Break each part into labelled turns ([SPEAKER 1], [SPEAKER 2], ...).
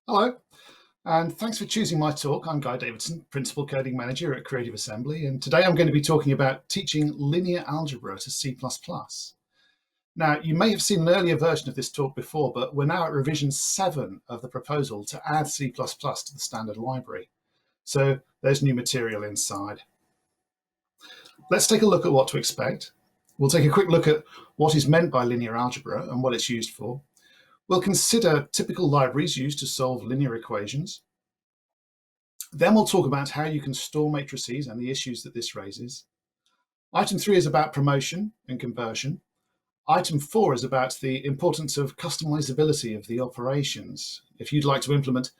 [SPEAKER 1] Hello, and thanks for choosing my talk. I'm Guy Davidson, Principal Coding Manager at Creative Assembly, and today I'm going to be talking about teaching linear algebra to C++. Now, you may have seen an earlier version of this talk before, but we're now at revision 7 of the proposal to add C++ to the standard library. So there's new material inside. Let's take a look at what to expect. We'll take a quick look at what is meant by linear algebra and what it's used for. We'll consider typical libraries used to solve linear equations. Then we'll talk about how you can store matrices and the issues that this raises. Item 3 is about promotion and conversion. Item 4 is about the importance of customizability of the operations. If you'd like to implement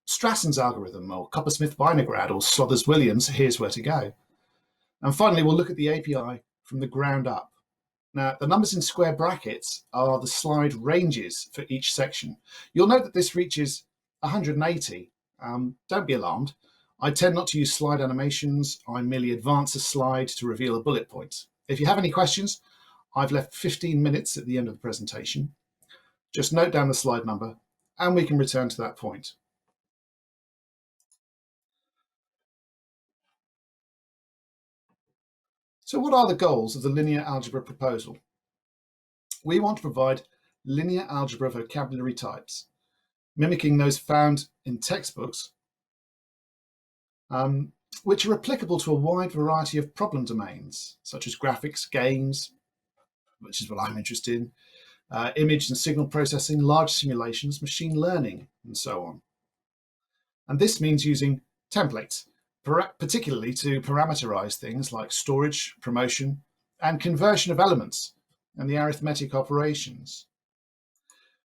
[SPEAKER 1] Strasson's algorithm or Coppersmith-Vinograd or Slothers-Williams, here's where to go. And finally, we'll look at the API from the ground up. Now, the numbers in square brackets are the slide ranges for each section. You'll note that this reaches 180. Don't be alarmed. I tend not to use slide animations. I merely advance a slide to reveal a bullet point. If you have any questions, I've left 15 minutes at the end of the presentation. Just note down the slide number and we can return to that point. So what are the goals of the linear algebra proposal? We want to provide linear algebra vocabulary types, mimicking those found in textbooks, which are applicable to a wide variety of problem domains, such as graphics, games, which is what I'm interested in, image and signal processing, large simulations, machine learning, and so on. And this means using templates, particularly to parameterize things like storage, promotion, and conversion of elements, and the arithmetic operations.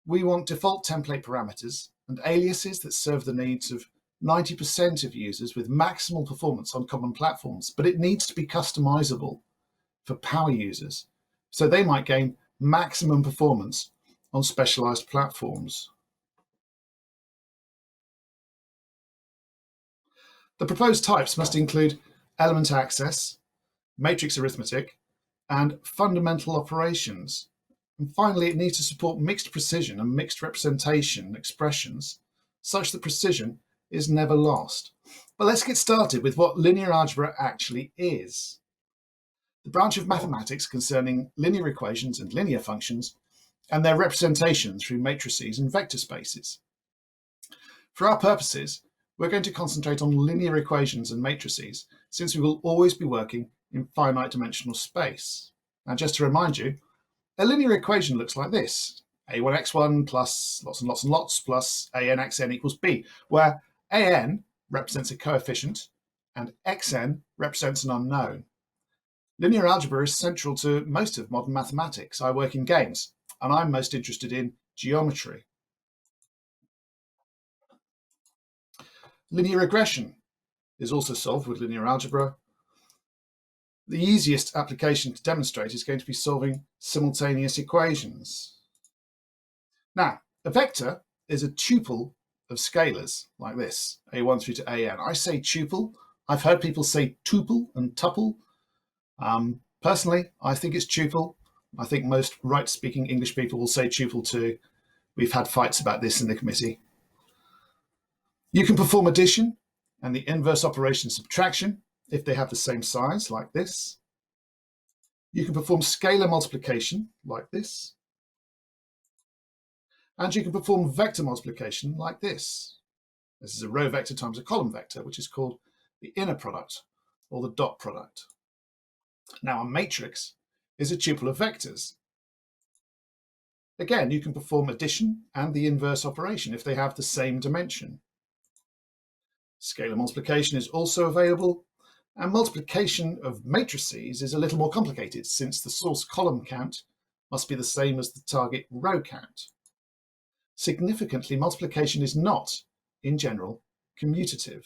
[SPEAKER 1] We want default template parameters and aliases that serve the needs of 90% of users with maximal performance on common platforms, but it needs to be customizable for power users, so they might gain maximum performance on specialized platforms. The proposed types must include element access, matrix arithmetic, and fundamental operations. And finally, it needs to support mixed precision and mixed representation expressions, such that precision is never lost. But let's get started with what linear algebra actually is. The branch of mathematics concerning linear equations and linear functions and their representation through matrices and vector spaces. For our purposes, we're going to concentrate on linear equations and matrices, since we will always be working in finite dimensional space. Now, just to remind you, a linear equation looks like this: a1x1 plus lots and lots and lots plus anxn equals b, where an represents a coefficient and xn represents an unknown. Linear algebra is central to most of modern mathematics. I work in games, and I'm most interested in geometry. Linear regression is also solved with linear algebra. The easiest application to demonstrate is going to be solving simultaneous equations. Now, a vector is a tuple of scalars like this, a1 through to an. I say tuple. I've heard people say tuple and tuple. Personally, I think it's tuple. I think most right-speaking English people will say tuple too. We've had fights about this in the committee. You can perform addition and the inverse operation subtraction if they have the same size, like this. You can perform scalar multiplication, like this. And you can perform vector multiplication, like this. This is a row vector times a column vector, which is called the inner product, or the dot product. Now, a matrix is a tuple of vectors. Again, you can perform addition and the inverse operation if they have the same dimension. Scalar multiplication is also available, and multiplication of matrices is a little more complicated, since the source column count must be the same as the target row count. Significantly, multiplication is not, in general, commutative.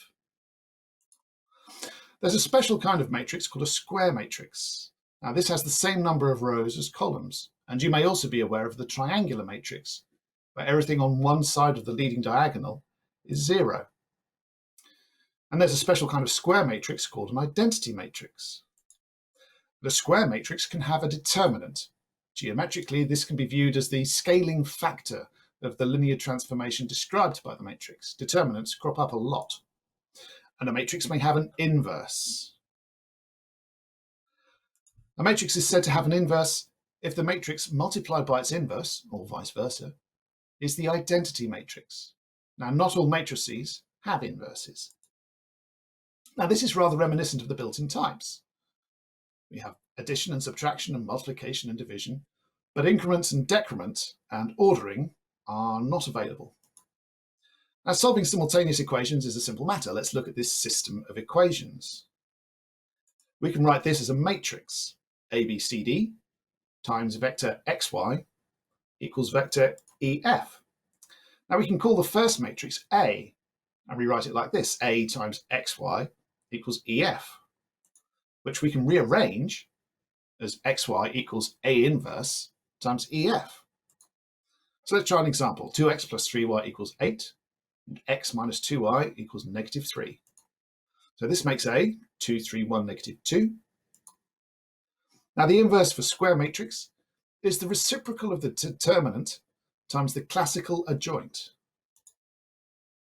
[SPEAKER 1] There's a special kind of matrix called a square matrix. Now, this has the same number of rows as columns, and you may also be aware of the triangular matrix, where everything on one side of the leading diagonal is 0. And there's a special kind of square matrix called an identity matrix. The square matrix can have a determinant. Geometrically, this can be viewed as the scaling factor of the linear transformation described by the matrix, determinants crop up a lot. And a matrix may have an inverse. A matrix is said to have an inverse if the matrix multiplied by its inverse, or vice versa, is the identity matrix. Now, not all matrices have inverses. Now, this is rather reminiscent of the built-in types. We have addition and subtraction and multiplication and division, but increments and decrement and ordering are not available. Now, solving simultaneous equations is a simple matter. Let's look at this system of equations. We can write this as a matrix, ABCD times vector XY equals vector EF. Now we can call the first matrix A and rewrite it like this, A times XY equals EF, which we can rearrange as XY equals A inverse times EF. So let's try an example. 2x plus 3y equals 8, and x minus 2y equals negative 3. So this makes A 2, 3, 1, negative 2. Now the inverse for square matrix is the reciprocal of the determinant times the classical adjoint.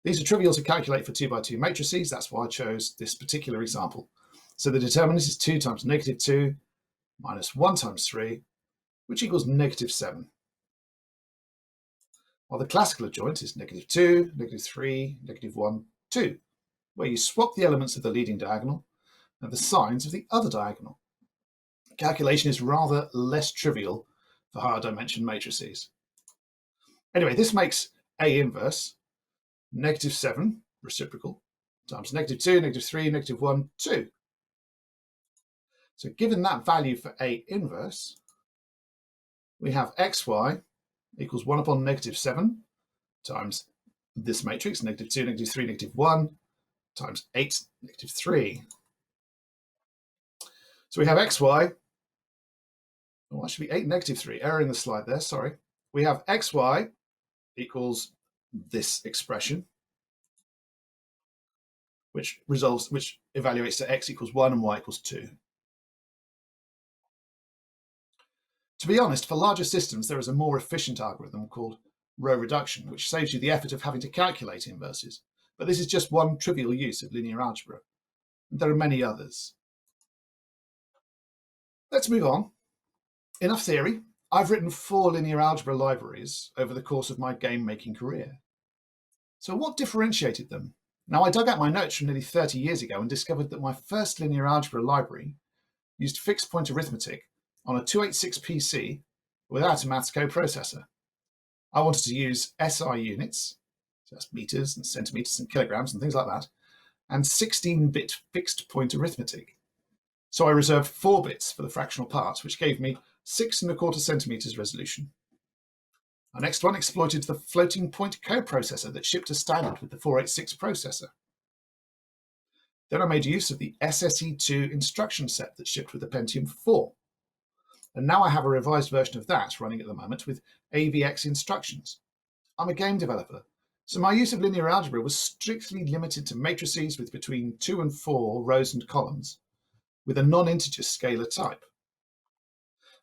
[SPEAKER 1] These are trivial to calculate for 2 by 2 matrices. That's why I chose this particular example. So the determinant is 2 times negative 2 minus 1 times 3, which equals negative 7. While the classical adjoint is negative 2, negative 3, negative 1, 2, where you swap the elements of the leading diagonal and the signs of the other diagonal. Calculation is rather less trivial for higher dimension matrices. Anyway, this makes A inverse negative 7 reciprocal times negative 2, negative 3, negative 1, 2. So given that value for A inverse, we have xy equals 1 upon negative 7 times this matrix, negative 2, negative 3, negative 1, times 8, negative 3. So we have xy, oh, that should be 8, negative 3, error in the slide there, sorry. We have xy equals this expression, which evaluates to x equals 1 and y equals 2. To be honest, for larger systems, there is a more efficient algorithm called row reduction, which saves you the effort of having to calculate inverses. But this is just one trivial use of linear algebra. There are many others. Let's move on. Enough theory. I've written 4 linear algebra libraries over the course of my game-making career. So what differentiated them? Now, I dug out my notes from nearly 30 years ago and discovered that my first linear algebra library used fixed-point arithmetic on a 286 PC without a maths coprocessor. I wanted to use SI units, so that's meters and centimeters and kilograms and things like that, and 16-bit fixed-point arithmetic. So I reserved 4 bits for the fractional parts, which gave me 6¼ centimeters resolution. Our next one exploited the floating point coprocessor that shipped as standard with the 486 processor. Then I made use of the SSE2 instruction set that shipped with the Pentium 4. And now I have a revised version of that running at the moment with AVX instructions. I'm a game developer, so my use of linear algebra was strictly limited to matrices with between 2 and 4 rows and columns, with a non-integer scalar type.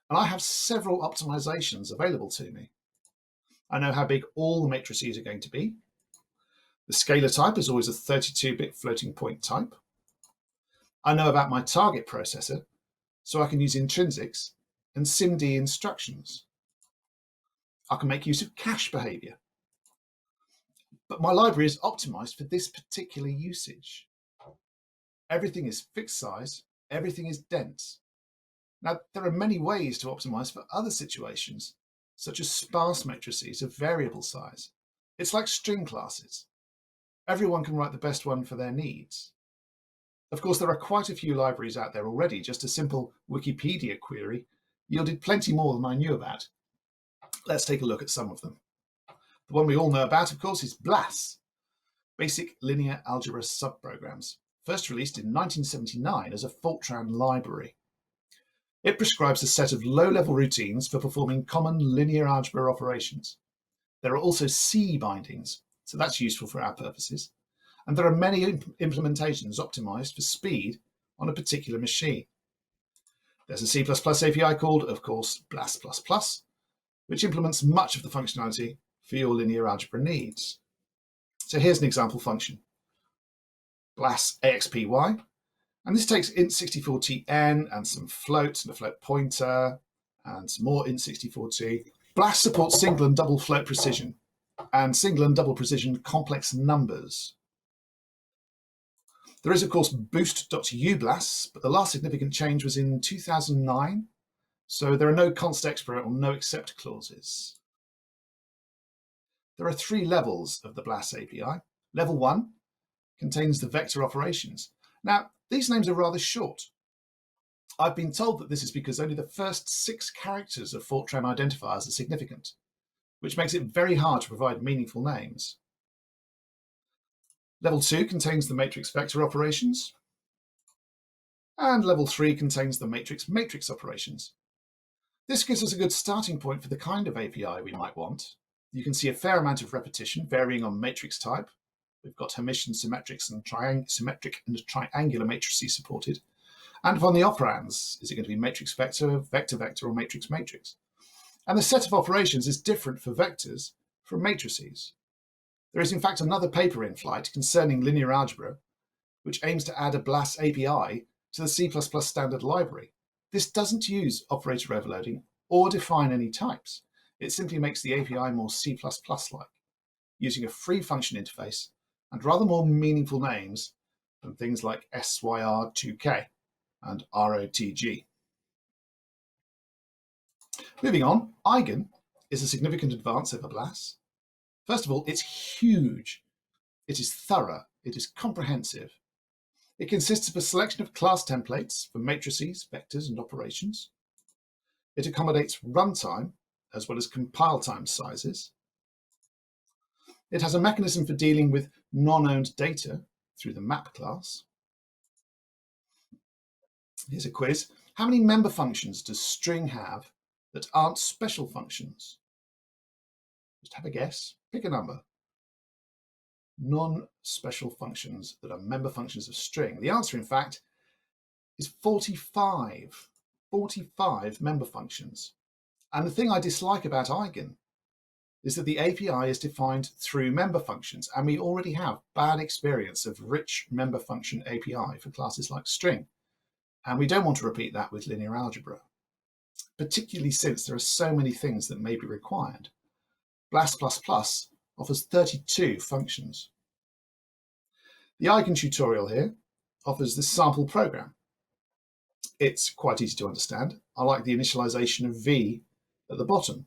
[SPEAKER 1] And I have several optimizations available to me. I know how big all the matrices are going to be. The scalar type is always a 32-bit floating point type. I know about my target processor, so I can use intrinsics and SIMD instructions. I can make use of cache behavior. But my library is optimized for this particular usage. Everything is fixed size, everything is dense. Now, there are many ways to optimize for other situations, such as sparse matrices of variable size. It's like string classes. Everyone can write the best one for their needs. Of course, there are quite a few libraries out there already. Just a simple Wikipedia query yielded plenty more than I knew about. Let's take a look at some of them. The one we all know about, of course, is BLAS, Basic Linear Algebra Subprograms, first released in 1979 as a Fortran library. It prescribes a set of low-level routines for performing common linear algebra operations. There are also C bindings, so that's useful for our purposes. And there are many implementations optimized for speed on a particular machine. There's a C++ API called, of course, BLAS++, which implements much of the functionality for your linear algebra needs. So here's an example function, BLAS AXPY, and this takes int64tn and some floats and a float pointer and some more int64t. BLAS supports single and double float precision and single and double precision complex numbers. There is, of course, boost.ublas, but the last significant change was in 2009, so there are no const expr or no except clauses. There are 3 levels of the BLAS API. Level 1 contains the vector operations. Now, these names are rather short. I've been told that this is because only the first 6 characters of Fortran identifiers are significant, which makes it very hard to provide meaningful names. Level 2 contains the matrix vector operations, and level 3 contains the matrix operations. This gives us a good starting point for the kind of API we might want. You can see a fair amount of repetition varying on matrix type. We've got Hermitian, symmetrics, and symmetric and triangular matrices supported. And upon the operands, is it going to be matrix vector, vector vector, or matrix matrix? And the set of operations is different for vectors from matrices. There is in fact another paper in flight concerning linear algebra, which aims to add a BLAS API to the C++ standard library. This doesn't use operator overloading or define any types. It simply makes the API more C++-like, using a free function interface and rather more meaningful names than things like SYR2K and ROTG. Moving on, Eigen is a significant advance over BLAS. First of all, it's huge. It is thorough. It is comprehensive. It consists of a selection of class templates for matrices, vectors, and operations. It accommodates runtime as well as compile time sizes. It has a mechanism for dealing with non-owned data through the map class. Here's a quiz. How many member functions does string have that aren't special functions? Just have a guess. Pick a number. Non-special functions that are member functions of string. The answer, in fact, is 45. 45 member functions. And the thing I dislike about Eigen is that the API is defined through member functions, and we already have bad experience of rich member function API for classes like string. And we don't want to repeat that with linear algebra, particularly since there are so many things that may be required. BLAS++ offers 32 functions. The Eigen tutorial here offers this sample program. It's quite easy to understand. I like the initialization of V at the bottom,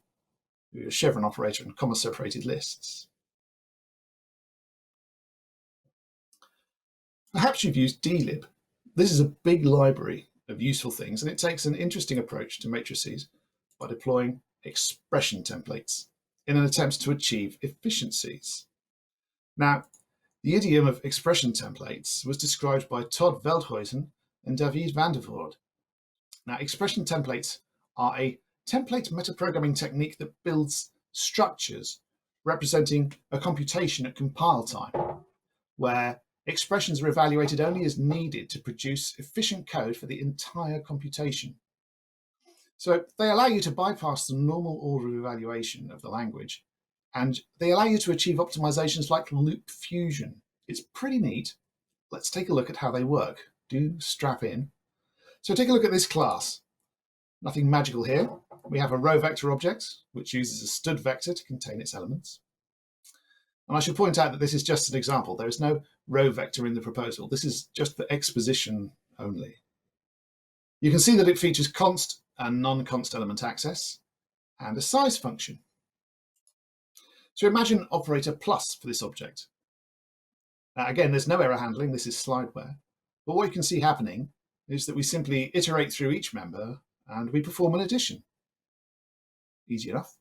[SPEAKER 1] with a chevron operator and comma-separated lists. Perhaps you've used dlib. This is a big library of useful things, and it takes an interesting approach to matrices by deploying expression templates in an attempt to achieve efficiencies. Now, the idiom of expression templates was described by Todd Veldhuizen and David van der Voorde. Now, expression templates are a template metaprogramming technique that builds structures representing a computation at compile time, where expressions are evaluated only as needed to produce efficient code for the entire computation. So they allow you to bypass the normal order of evaluation of the language, and they allow you to achieve optimizations like loop fusion. It's pretty neat. Let's take a look at how they work. Do strap in. So take a look at this class. Nothing magical here. We have a row vector object, which uses a stud vector to contain its elements. And I should point out that this is just an example. There is no row vector in the proposal. This is just for exposition only. You can see that it features const and non-const element access and a size function. So imagine operator plus for this object. Now again, there's no error handling. This is slideware. But what you can see happening is that we simply iterate through each member and we perform an addition. Easy enough.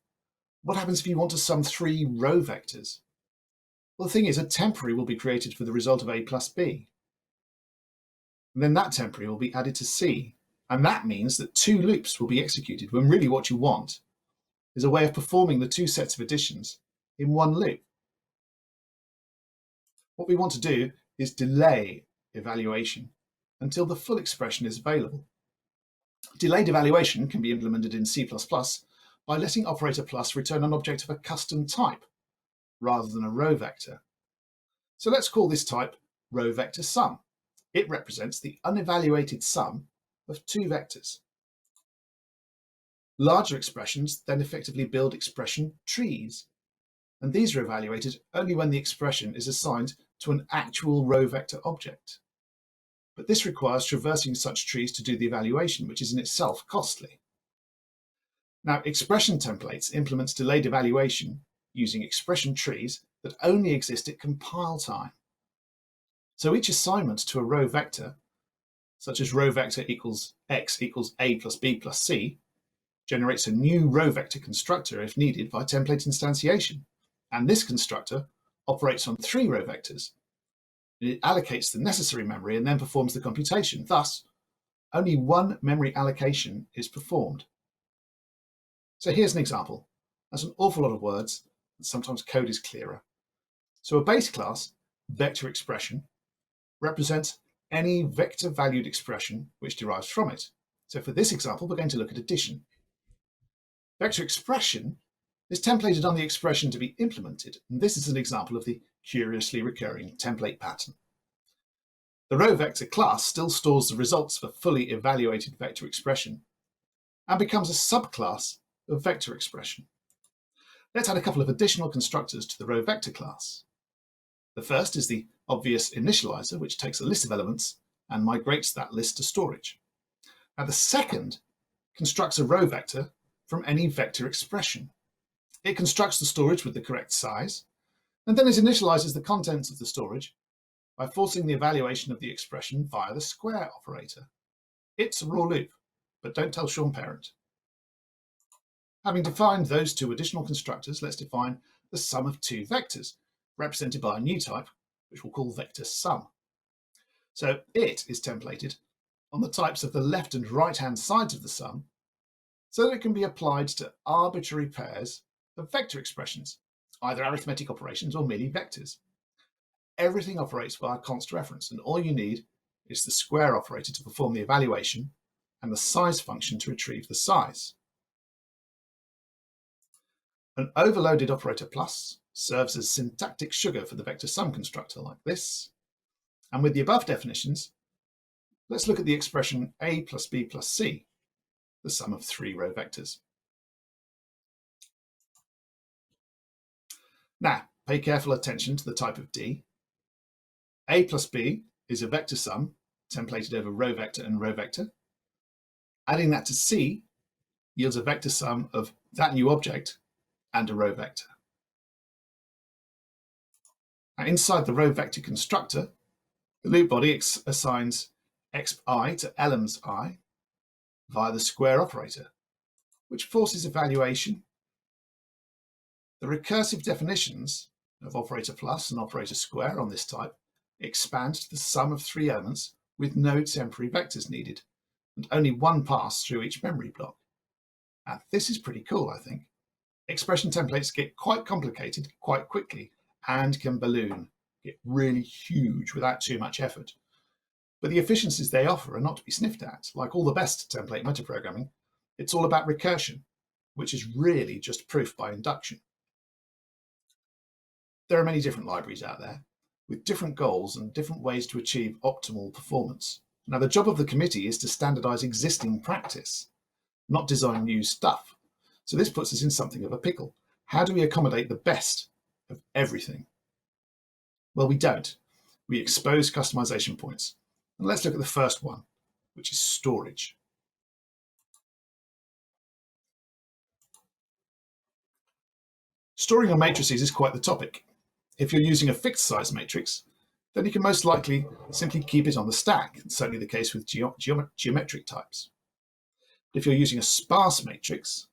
[SPEAKER 1] What happens if you want to sum 3 row vectors? Well, the thing is, a temporary will be created for the result of A plus B. And then that temporary will be added to C. And that means that 2 loops will be executed, when really what you want is a way of performing the 2 sets of additions in one loop. What we want to do is delay evaluation until the full expression is available. Delayed evaluation can be implemented in C++ by letting operator plus return an object of a custom type rather than a row vector. So let's call this type row vector sum. It represents the unevaluated sum of two vectors. Larger expressions then effectively build expression trees, and these are evaluated only when the expression is assigned to an actual row vector object. But this requires traversing such trees to do the evaluation, which is in itself costly. Now, expression templates implements delayed evaluation using expression trees that only exist at compile time. So each assignment to a row vector, such as row vector equals x equals a plus b plus c, generates a new row vector constructor if needed by template instantiation. And this constructor operates on 3 row vectors. It allocates the necessary memory and then performs the computation. Thus, only one memory allocation is performed. So here's an example. That's an awful lot of words, and sometimes code is clearer. So a base class, vector expression, represents any vector-valued expression which derives from it. So for this example, we're going to look at addition. Vector expression is templated on the expression to be implemented, and this is an example of the curiously recurring template pattern. The row vector class still stores the results of a fully evaluated vector expression and becomes a subclass of vector expression. Let's add a couple of additional constructors to the row vector class. The first is the obvious initializer, which takes a list of elements and migrates that list to storage. Now the second constructs a row vector from any vector expression. It constructs the storage with the correct size, and then it initializes the contents of the storage by forcing the evaluation of the expression via the square operator. It's a raw loop, but don't tell Sean Parent. Having defined those 2 additional constructors, let's define the sum of 2 vectors, represented by a new type, which we'll call vector sum. So it is templated on the types of the left and right-hand sides of the sum, so that it can be applied to arbitrary pairs of vector expressions, either arithmetic operations or merely vectors. Everything operates via const reference, and all you need is the square operator to perform the evaluation and the size function to retrieve the size. An overloaded operator plus serves as syntactic sugar for the vector sum constructor like this. And with the above definitions, let's look at the expression a plus b plus c, the sum of 3 row vectors. Now, pay careful attention to the type of D. A plus b is a vector sum templated over row vector and row vector. Adding that to C yields a vector sum of that new object and a row vector. Now, inside the row vector constructor, the loop body assigns xi to elements I via the square operator, which forces evaluation. The recursive definitions of operator plus and operator square on this type expand to the sum of 3 elements with no temporary vectors needed, and only one pass through each memory block. Now, this is pretty cool, I think. Expression templates get quite complicated quite quickly and can balloon, get really huge without too much effort. But the efficiencies they offer are not to be sniffed at. Like all the best template metaprogramming, it's all about recursion, which is really just proof by induction. There are many different libraries out there with different goals and different ways to achieve optimal performance. Now, the job of the committee is to standardize existing practice, not design new stuff. So this puts us in something of a pickle. How do we accommodate the best of everything? Well, we don't. We expose customization points. And let's look at the first one, which is storage. Storing your matrices is quite the topic. If you're using a fixed size matrix, then you can most likely simply keep it on the stack. It's certainly the case with geometric types. But if you're using a sparse matrix,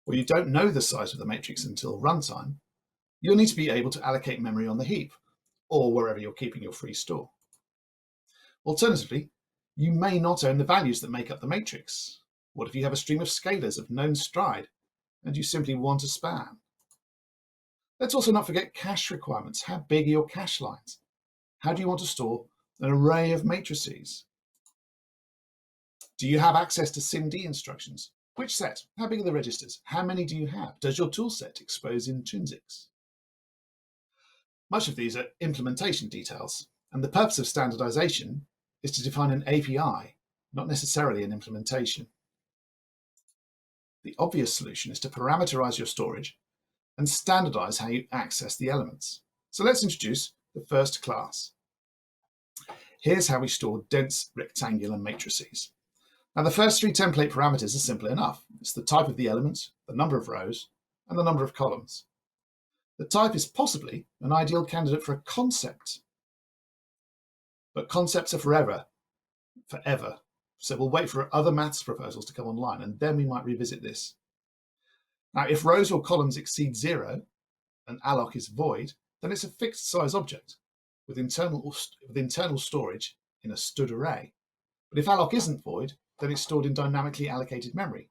[SPEAKER 1] or you don't know the size of the matrix until runtime, you'll need to be able to allocate memory on the heap, or wherever you're keeping your free store. Alternatively, you may not own the values that make up the matrix. What if you have a stream of scalars of known stride, and you simply want a span? Let's also not forget cache requirements. How big are your cache lines? How do you want to store an array of matrices? Do you have access to SIMD instructions? Which set? How big are the registers? How many do you have? Does your toolset expose intrinsics? Much of these are implementation details, and the purpose of standardization is to define an API, not necessarily an implementation. The obvious solution is to parameterize your storage and standardize how you access the elements. So let's introduce the first class. Here's how we store dense rectangular matrices. Now, the first three template parameters are simple enough. It's the type of the element, the number of rows, and the number of columns. The type is possibly an ideal candidate for a concept, but concepts are forever. So we'll wait for other maths proposals to come online, and then we might revisit this. Now, if rows or columns exceed 0 and alloc is void, then it's a fixed size object with internal storage in a stud array. But if alloc isn't void, then it's stored in dynamically allocated memory,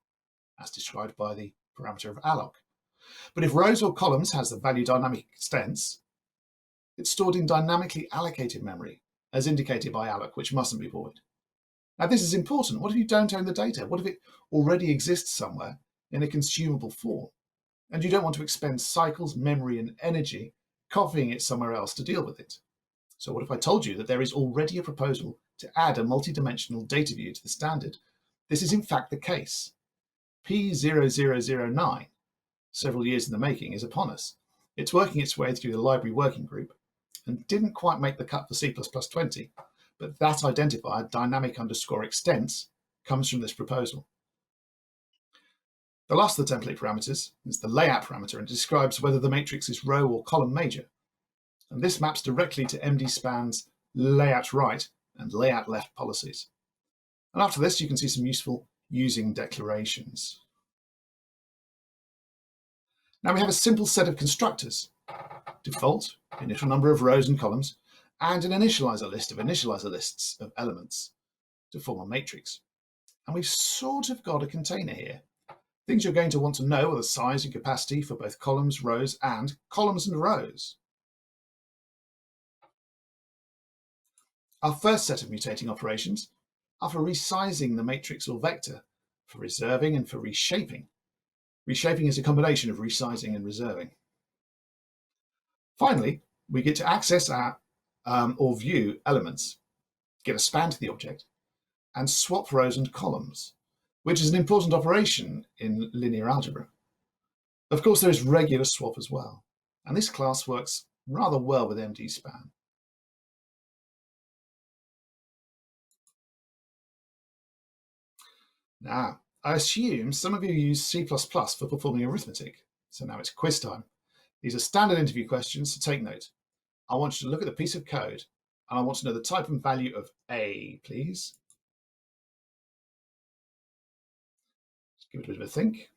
[SPEAKER 1] as described by the parameter of alloc. But if rows or columns has the value dynamic extents, it's stored in dynamically allocated memory, as indicated by alloc, which mustn't be void. Now, this is important. What if you don't own the data? What if it already exists somewhere in a consumable form, and you don't want to expend cycles, memory, and energy copying it somewhere else to deal with it? So what if I told you that there is already a proposal to add a multi-dimensional data view to the standard? This is in fact the case. P0009, several years in the making, is upon us. It's working its way through the library working group and didn't quite make the cut for C++20, but that identifier, dynamic_extents, comes from this proposal. The last of the template parameters is the layout parameter, and describes whether the matrix is row or column major. And this maps directly to MD-SPAN's layout right and layout left policies. And after this, you can see some useful using declarations. Now we have a simple set of constructors: default, initial number of rows and columns, and an initializer list of initializer lists of elements to form a matrix. And we've sort of got a container here. Things you're going to want to know are the size and capacity for both columns, rows, and columns and rows. Our first set of mutating operations are for resizing the matrix or vector, for reserving, and for reshaping. Reshaping is a combination of resizing and reserving. Finally, we get to access our or view elements, get a span to the object, and swap rows and columns, which is an important operation in linear algebra. Of course, there is regular swap as well, and this class works rather well with MD-SPAN. Now, I assume some of you use C++ for performing arithmetic, so now it's quiz time. These are standard interview questions, so take note. I want you to look at the piece of code, and I want to know the type and value of A, please. Just give it a bit of a think.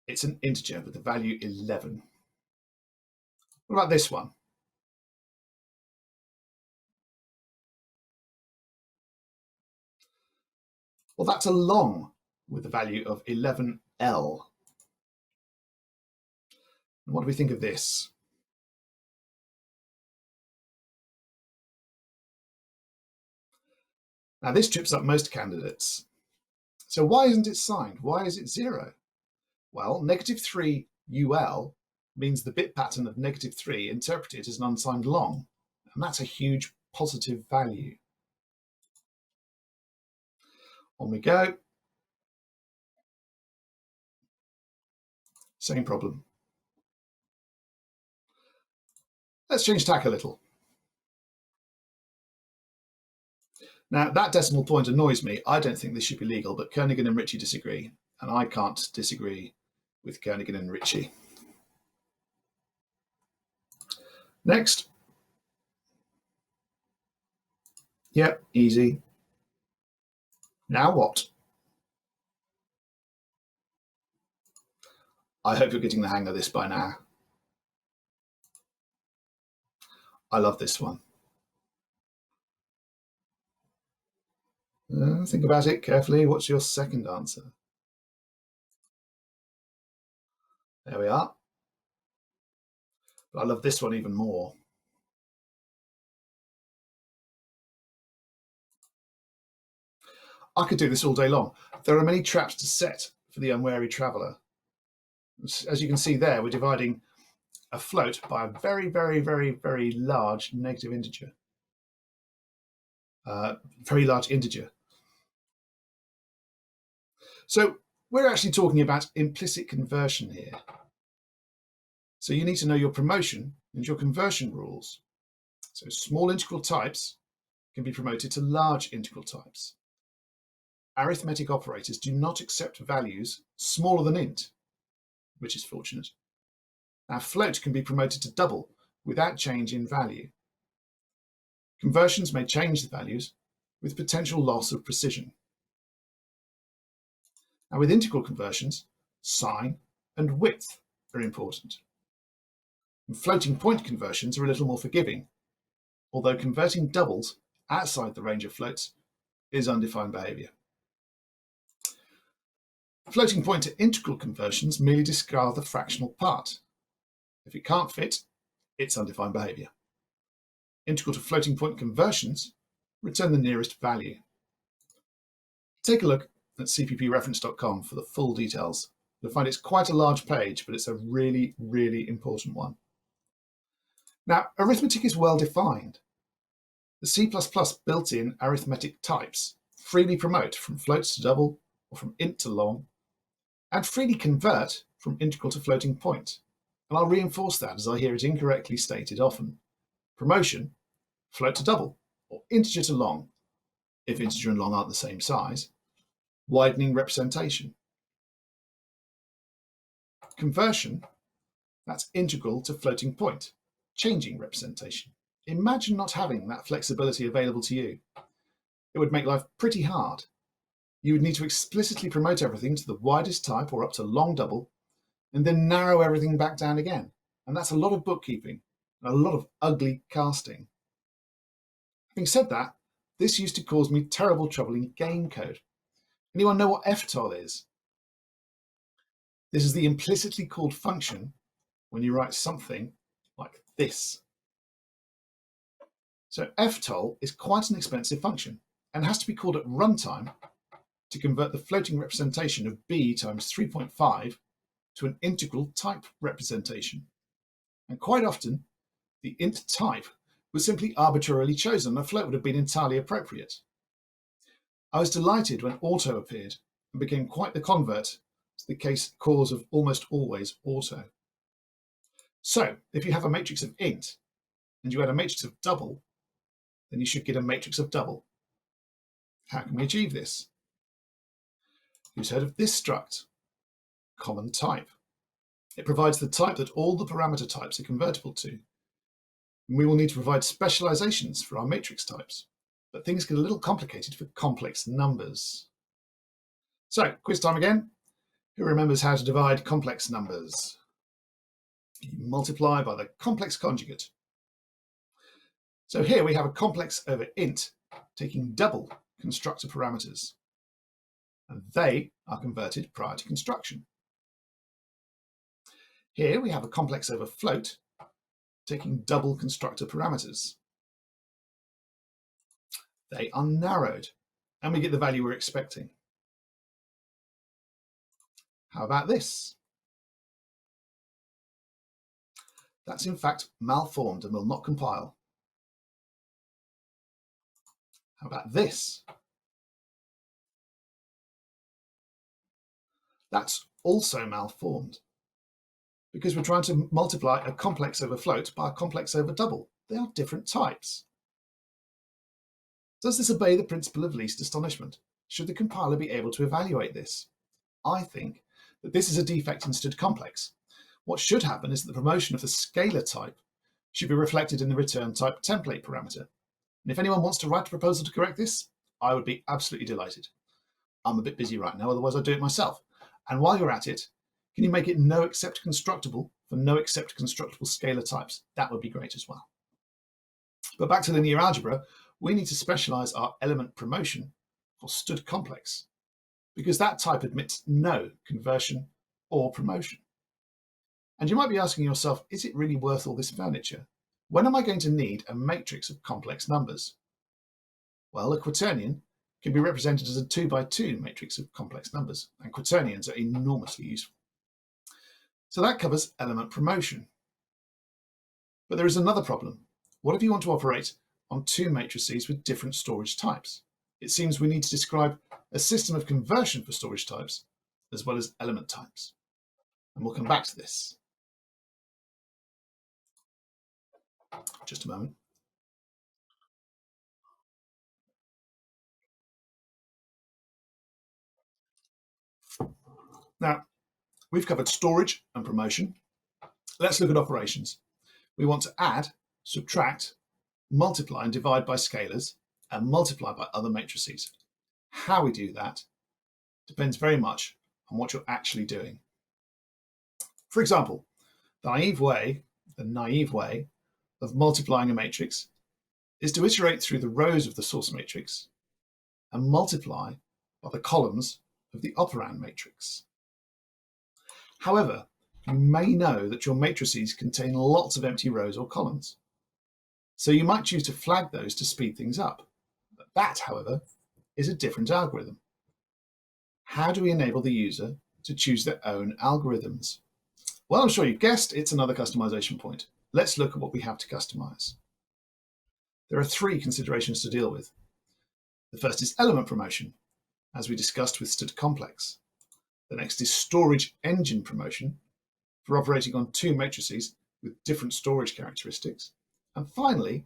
[SPEAKER 1] It's an integer with the value 11. What about this one? Well, that's a long with the value of 11L. And what do we think of this? Now, this trips up most candidates. So why isn't it signed? Why is it 0? Well, -3 UL means the bit pattern of -3 interpreted as an unsigned long, and that's a huge positive value. On we go. Same problem. Let's change tack a little. Now, that decimal point annoys me. I don't think this should be legal, but Kernighan and Ritchie disagree, and I can't disagree with Kernighan and Ritchie. Next. Yep, easy. Now what? I hope you're getting the hang of this by now. I love this one. Think about it carefully. What's your second answer? There we are. But I love this one even more. I could do this all day long. There are many traps to set for the unwary traveller. As you can see there, we're dividing a float by a very, very, very, very large negative integer. Very large integer. So we're actually talking about implicit conversion here. So you need to know your promotion and your conversion rules. So small integral types can be promoted to large integral types. Arithmetic operators do not accept values smaller than int, which is fortunate. Now float can be promoted to double without change in value. Conversions may change the values with potential loss of precision. Now with integral conversions, sign and width are important. And floating point conversions are a little more forgiving, although converting doubles outside the range of floats is undefined behaviour. Floating point to integral conversions merely discard the fractional part. If it can't fit, it's undefined behaviour. Integral to floating point conversions return the nearest value. Take a look at cppreference.com for the full details. You'll find it's quite a large page, but it's a really, really important one. Now, arithmetic is well defined. The C++ built-in arithmetic types freely promote from floats to double or from int to long, and freely convert from integral to floating point. And I'll reinforce that as I hear it incorrectly stated often. Promotion, float to double, or integer to long, if integer and long aren't the same size. Widening representation. Conversion, that's integral to floating point, changing representation. Imagine not having that flexibility available to you. It would make life pretty hard. You would need to explicitly promote everything to the widest type or up to long double, and then narrow everything back down again. And that's a lot of bookkeeping, and a lot of ugly casting. Having said that, this used to cause me terrible trouble in game code. Anyone know what ftol is? This is the implicitly called function when you write something like this. So ftol is quite an expensive function and has to be called at runtime to convert the floating representation of b times 3.5 to an integral type representation. And quite often, the int type was simply arbitrarily chosen and a float would have been entirely appropriate. I was delighted when auto appeared and became quite the convert to the cause of almost always auto. So if you have a matrix of int and you add a matrix of double, then you should get a matrix of double. How can we achieve this? Who's heard of this struct? Common type. It provides the type that all the parameter types are convertible to. And we will need to provide specializations for our matrix types. But things get a little complicated for complex numbers. So, quiz time again. Who remembers how to divide complex numbers? You multiply by the complex conjugate. So here we have a complex over int taking double constructor parameters. And they are converted prior to construction. Here we have a complex over float taking double constructor parameters. They are narrowed, and we get the value we're expecting. How about this? That's in fact malformed and will not compile. How about this? That's also malformed because we're trying to multiply a complex over float by a complex over double. They are different types. Does this obey the principle of least astonishment? Should the compiler be able to evaluate this? I think that this is a defect in std complex. What should happen is that the promotion of the scalar type should be reflected in the return type template parameter. And if anyone wants to write a proposal to correct this, I would be absolutely delighted. I'm a bit busy right now, otherwise I'd do it myself. And while you're at it, can you make it no except constructible for no except constructible scalar types? That would be great as well. But back to linear algebra, we need to specialize our element promotion for std complex because that type admits no conversion or promotion. And you might be asking yourself, is it really worth all this furniture? When am I going to need a matrix of complex numbers? Well, a quaternion can be represented as a 2 by 2 matrix of complex numbers, and quaternions are enormously useful. So that covers element promotion. But there is another problem. What if you want to operate on two matrices with different storage types? It seems we need to describe a system of conversion for storage types as well as element types. And we'll come back to this. Just a moment. Now, we've covered storage and promotion. Let's look at operations. We want to add, subtract, multiply and divide by scalars, and multiply by other matrices. How we do that depends very much on what you're actually doing. For example, the naive way of multiplying a matrix is to iterate through the rows of the source matrix and multiply by the columns of the operand matrix. However, you may know that your matrices contain lots of empty rows or columns. So you might choose to flag those to speed things up. But that, however, is a different algorithm. How do we enable the user to choose their own algorithms? Well, I'm sure you've guessed it's another customization point. Let's look at what we have to customize. There are three considerations to deal with. The first is element promotion, as we discussed with stud complex. The next is storage engine promotion, for operating on two matrices with different storage characteristics. And finally,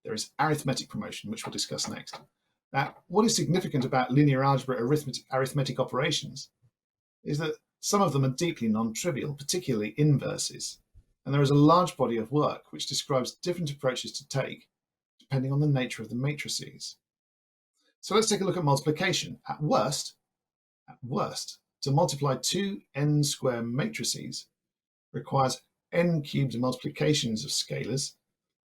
[SPEAKER 1] there is arithmetic promotion, which we'll discuss next. Now, what is significant about linear algebra arithmetic operations is that some of them are deeply non-trivial, particularly inverses. And there is a large body of work which describes different approaches to take depending on the nature of the matrices. So let's take a look at multiplication. At worst, to multiply two n-square matrices requires n cubed multiplications of scalars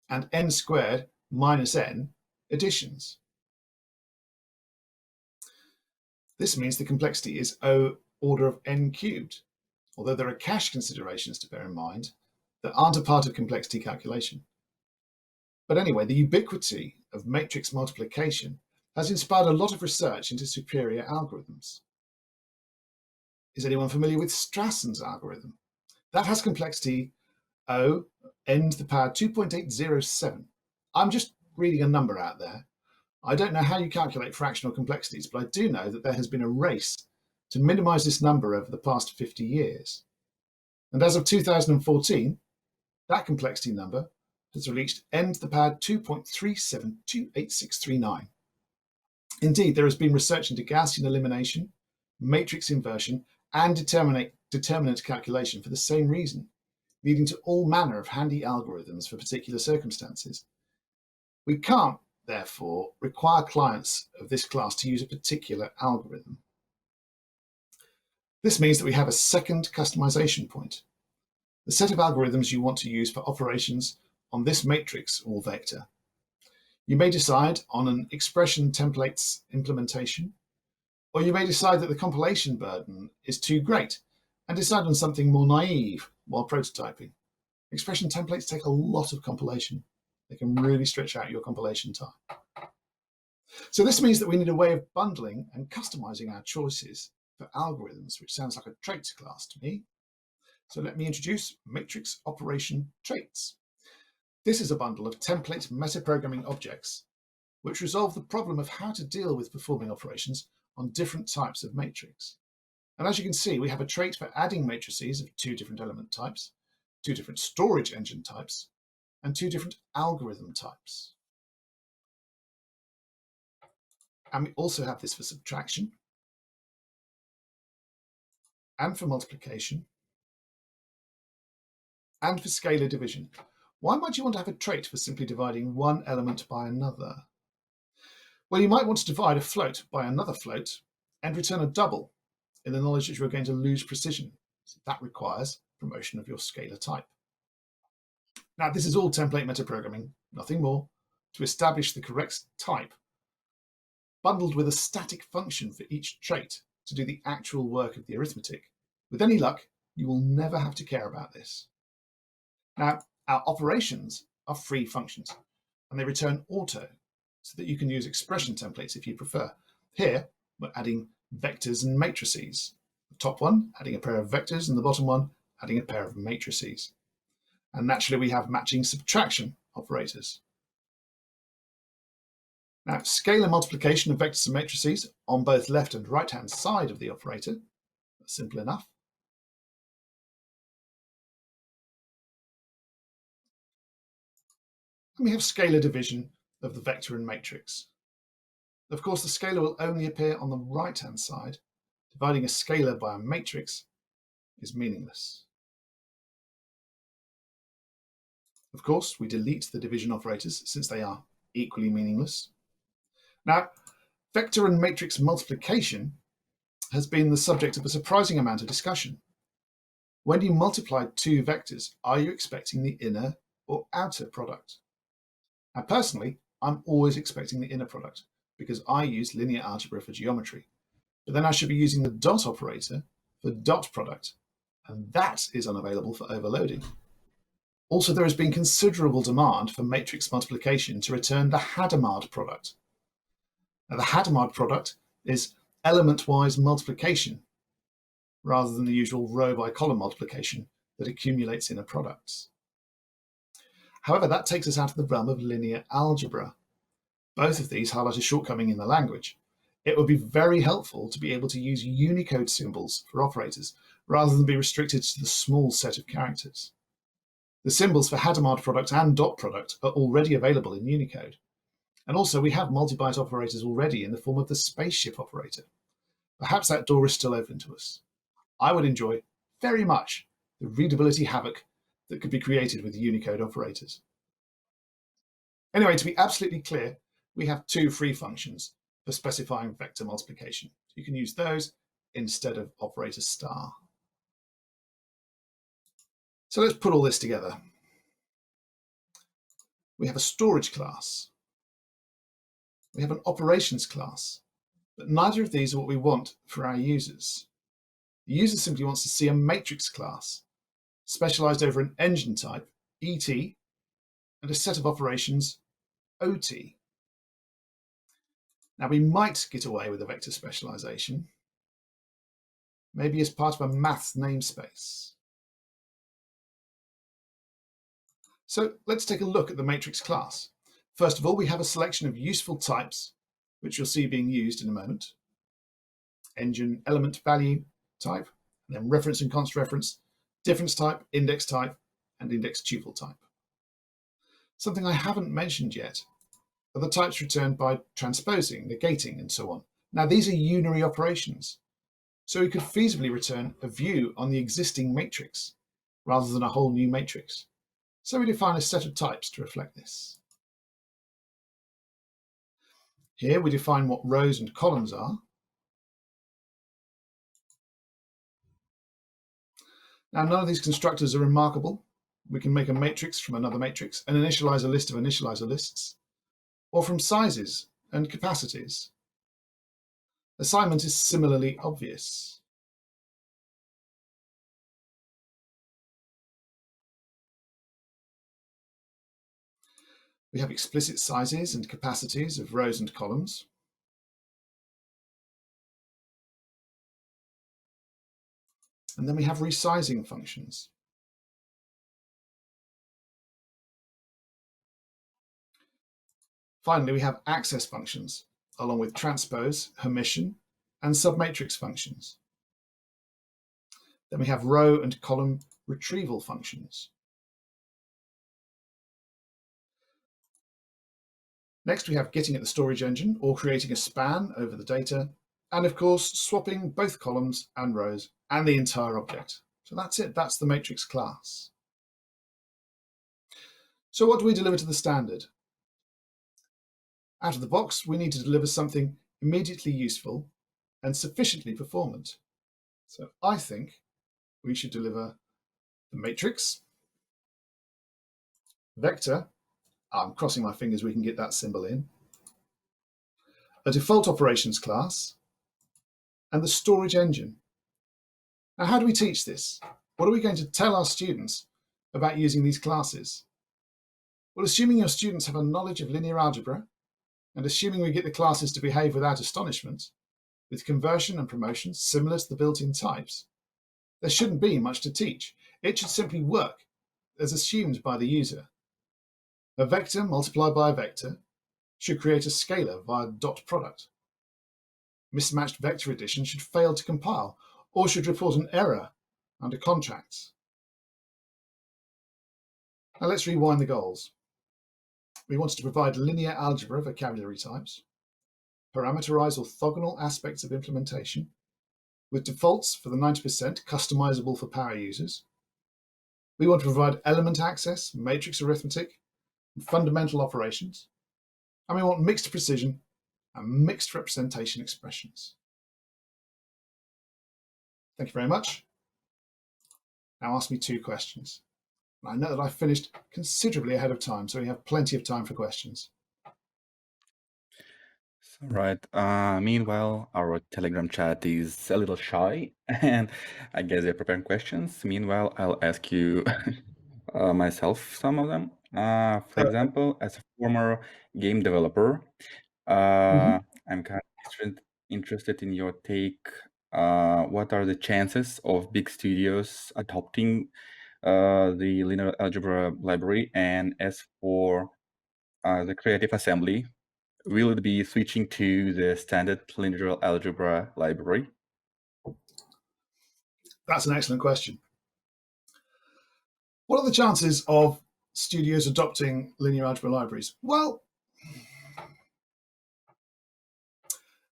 [SPEAKER 1] and n squared minus n additions. This means the complexity is O order of n cubed, although there are cache considerations to bear in mind that aren't a part of complexity calculation. But anyway, the ubiquity of matrix multiplication has inspired a lot of research into superior algorithms. Is anyone familiar with Strasson's algorithm? That has complexity O n to the power 2.807. I'm just reading a number out there. I don't know how you calculate fractional complexities, but I do know that there has been a race to minimize this number over the past 50 years. And as of 2014, that complexity number has reached n to the power 2.3728639. Indeed, there has been research into Gaussian elimination, matrix inversion, and determinant calculation for the same reason, leading to all manner of handy algorithms for particular circumstances. We can't, therefore, require clients of this class to use a particular algorithm. This means that we have a second customization point, the set of algorithms you want to use for operations on this matrix or vector. You may decide on an expression templates implementation, or you may decide that the compilation burden is too great and decide on something more naive while prototyping. Expression templates take a lot of compilation. They can really stretch out your compilation time. So this means that we need a way of bundling and customizing our choices for algorithms, which sounds like a traits class to me. So let me introduce matrix operation traits. This is a bundle of template metaprogramming objects which resolve the problem of how to deal with performing operations on different types of matrix. And as you can see, we have a trait for adding matrices of two different element types, two different storage engine types, and two different algorithm types. And we also have this for subtraction, and for multiplication, and for scalar division. Why might you want to have a trait for simply dividing one element by another? Well, you might want to divide a float by another float and return a double in the knowledge that you're going to lose precision. So that requires promotion of your scalar type. Now, this is all template metaprogramming, nothing more, to establish the correct type, bundled with a static function for each trait to do the actual work of the arithmetic. With any luck, you will never have to care about this. Now, our operations are free functions, and they return auto, so that you can use expression templates if you prefer. Here, we're adding vectors and matrices. The top one, adding a pair of vectors, and the bottom one, adding a pair of matrices. And naturally, we have matching subtraction operators. Now, scalar multiplication of vectors and matrices on both left and right-hand side of the operator. That's simple enough. And we have scalar division of the vector and matrix. Of course, the scalar will only appear on the right-hand side. Dividing a scalar by a matrix is meaningless. Of course, we delete the division operators since they are equally meaningless. Now, vector and matrix multiplication has been the subject of a surprising amount of discussion. When you multiply two vectors, are you expecting the inner or outer product? Now, personally, I'm always expecting the inner product because I use linear algebra for geometry. But then I should be using the dot operator for dot product, and that is unavailable for overloading. Also, there has been considerable demand for matrix multiplication to return the Hadamard product. Now, the Hadamard product is element-wise multiplication rather than the usual row by column multiplication that accumulates inner products. However, that takes us out of the realm of linear algebra. Both of these highlight a shortcoming in the language. It would be very helpful to be able to use Unicode symbols for operators rather than be restricted to the small set of characters. The symbols for Hadamard product and dot product are already available in Unicode. And also we have multi-byte operators already in the form of the spaceship operator. Perhaps that door is still open to us. I would enjoy very much the readability havoc that could be created with Unicode operators. Anyway, to be absolutely clear, we have two free functions for specifying vector multiplication. You can use those instead of operator star. So let's put all this together. We have a storage class. We have an operations class, but neither of these are what we want for our users. The user simply wants to see a matrix class, specialized over an engine type, ET, and a set of operations, OT. Now we might get away with a vector specialization, maybe as part of a maths namespace. So let's take a look at the matrix class. First of all, we have a selection of useful types, which you'll see being used in a moment. Engine element value type, and then reference and const reference, difference type, index type, and index tuple type. Something I haven't mentioned yet are the types returned by transposing, negating, and so on. Now, these are unary operations, so we could feasibly return a view on the existing matrix rather than a whole new matrix. So we define a set of types to reflect this. Here we define what rows and columns are. Now, none of these constructors are remarkable. We can make a matrix from another matrix and initialize a list of initializer lists, or from sizes and capacities. Assignment is similarly obvious. We have explicit sizes and capacities of rows and columns. And then we have resizing functions. Finally, we have access functions, along with transpose, Hermitian, and submatrix functions. Then we have row and column retrieval functions. Next, we have getting at the storage engine or creating a span over the data, and of course, swapping both columns and rows and the entire object. So that's it, that's the matrix class. So what do we deliver to the standard? Out of the box, we need to deliver something immediately useful and sufficiently performant. So I think we should deliver the matrix, vector, I'm crossing my fingers we can get that symbol in, a default operations class, and the storage engine. Now, how do we teach this? What are we going to tell our students about using these classes? Well, assuming your students have a knowledge of linear algebra And assuming we get the classes to behave without astonishment, with conversion and promotion similar to the built-in types, there shouldn't be much to teach. It should simply work as assumed by the user. A vector multiplied by a vector should create a scalar via dot product. Mismatched vector addition should fail to compile or should report an error under contracts. Now let's rewind the goals. We wanted to provide linear algebra vocabulary types, parameterize orthogonal aspects of implementation, with defaults for the 90% customizable for power users. We want to provide element access, matrix arithmetic, and fundamental operations. And we want mixed precision and mixed representation expressions. Thank you very much. Now ask me 2 questions. I know that I finished considerably ahead of time, so we have plenty of time for questions.
[SPEAKER 2] Right. Meanwhile, our Telegram chat is a little shy, and I guess they're preparing questions. Meanwhile, I'll ask you myself some of them. For example, as a former game developer, I'm kind of interested in your take. What are the chances of big studios adopting the linear algebra library? And as for the creative assembly, will it be switching to the standard linear algebra library?
[SPEAKER 1] That's an excellent question. What are the chances of studios adopting linear algebra libraries? Well,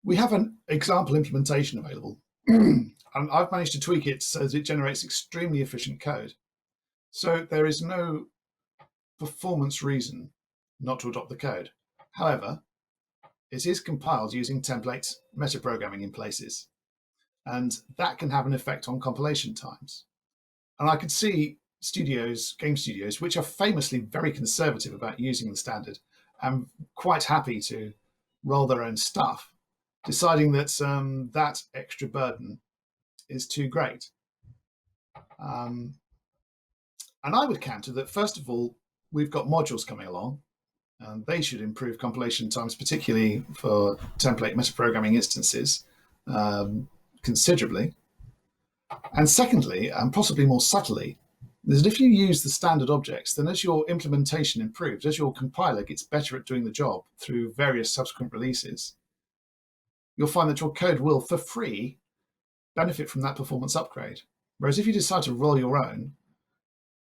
[SPEAKER 1] we have an example implementation available, and I've managed to tweak it so that it generates extremely efficient code. So there is no performance reason not to adopt the code. However, it is compiled using template metaprogramming in places, and that can have an effect on compilation times. And I could see studios, game studios, which are famously very conservative about using the standard and quite happy to roll their own stuff, deciding that that extra burden is too great. And I would counter that, first of all, we've got modules coming along, and they should improve compilation times, particularly for template metaprogramming instances, considerably. And secondly, and possibly more subtly, is that if you use the standard objects, then as your implementation improves, as your compiler gets better at doing the job through various subsequent releases, you'll find that your code will, for free, benefit from that performance upgrade. Whereas if you decide to roll your own,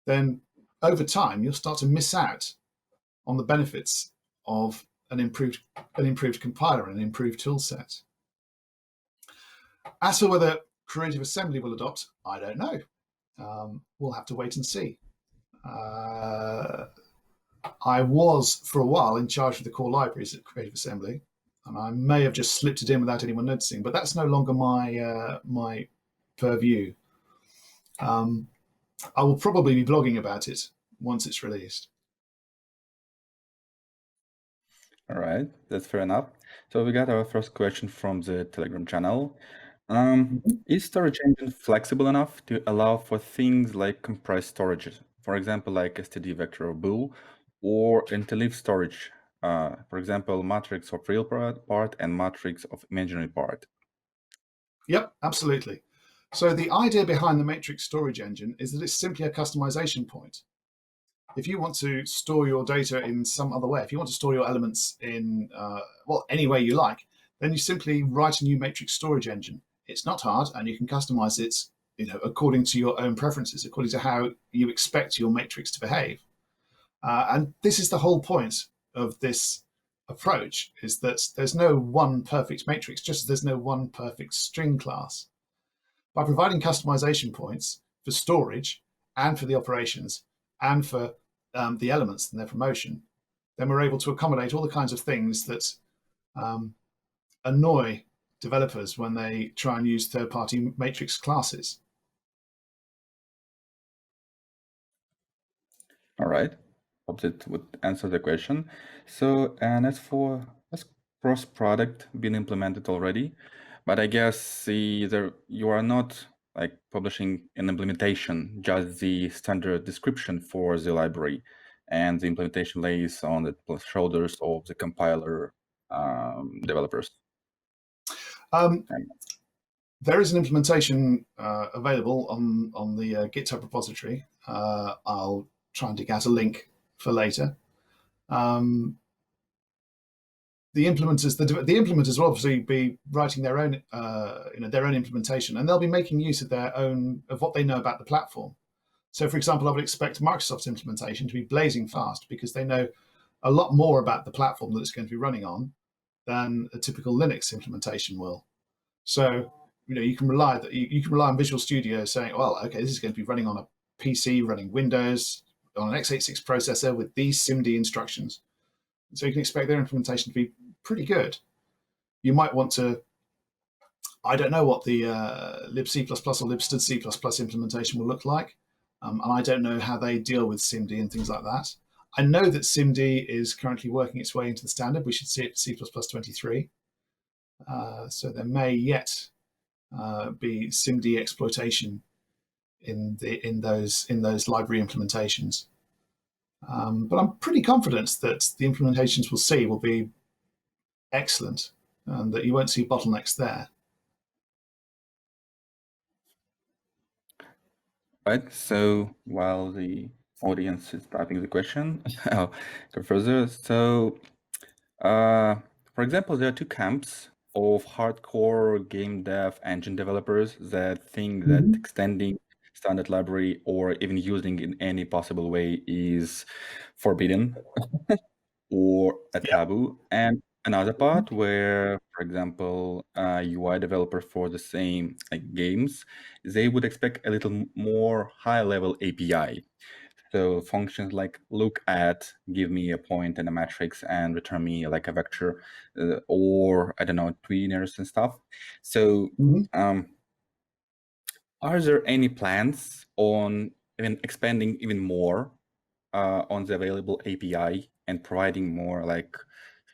[SPEAKER 1] then over time, you'll start to miss out on the benefits of an improved compiler and an improved tool set. As for whether Creative Assembly will adopt, I don't know. We'll have to wait and see. I was, for a while, in charge of the core libraries at Creative Assembly, and I may have just slipped it in without anyone noticing, but that's no longer my purview. I will probably be blogging about it once it's released.
[SPEAKER 2] All right, that's fair enough. So we got our first question from the Telegram channel. Is storage engine flexible enough to allow for things like compressed storage, for example, like std vector or bool, or interleave storage, for example, matrix of real part and matrix of imaginary part?
[SPEAKER 1] Yep, absolutely. So the idea behind the matrix storage engine is that it's simply a customization point. If you want to store your data in some other way, if you want to store your elements in, any way you like, then you simply write a new matrix storage engine. It's not hard, and you can customize it, according to your own preferences, according to how you expect your matrix to behave. And this is the whole point of this approach, is that there's no one perfect matrix, just as there's no one perfect string class. By providing customization points for storage and for the operations and for the elements and their promotion, then we're able to accommodate all the kinds of things that annoy developers when they try and use third-party matrix classes.
[SPEAKER 2] All right. Hope that would answer the question. So, and as for has cross product been implemented already? But I guess you are not like publishing an implementation, just the standard description for the library, and the implementation lays on the shoulders of the compiler developers?
[SPEAKER 1] Um,
[SPEAKER 2] Um,
[SPEAKER 1] there is an implementation available on the GitHub repository. I'll try and dig out a link for later. The implementers will obviously be writing their own their own implementation, and they'll be making use of of what they know about the platform. So, for example, I would expect Microsoft's implementation to be blazing fast because they know a lot more about the platform that it's going to be running on than a typical Linux implementation will. So, you can rely on Visual Studio saying, well, okay, this is going to be running on a PC running Windows on an x86 processor with these SIMD instructions. So you can expect their implementation to be pretty good. You might want to, I don't know what the libc++ or libstd C++ implementation will look like. And I don't know how they deal with SIMD and things like that. I know that SIMD is currently working its way into the standard. We should see it for C++ 23. So there may yet be SIMD exploitation in those library implementations. But I'm pretty confident that the implementations we'll see will be excellent and that you won't see bottlenecks there.
[SPEAKER 2] Right. So while the audience is typing the question, I'll go further. So, for example, there are two camps of hardcore game dev engine developers that think that extending standard library or even using in any possible way is forbidden or a taboo, and another part where, for example, a UI developer for the same games, they would expect a little more high-level API. So functions like look at, give me a point and a matrix and return me like a vector, or I don't know, tweeners and stuff. So are there any plans on even expanding even more on the available API and providing more like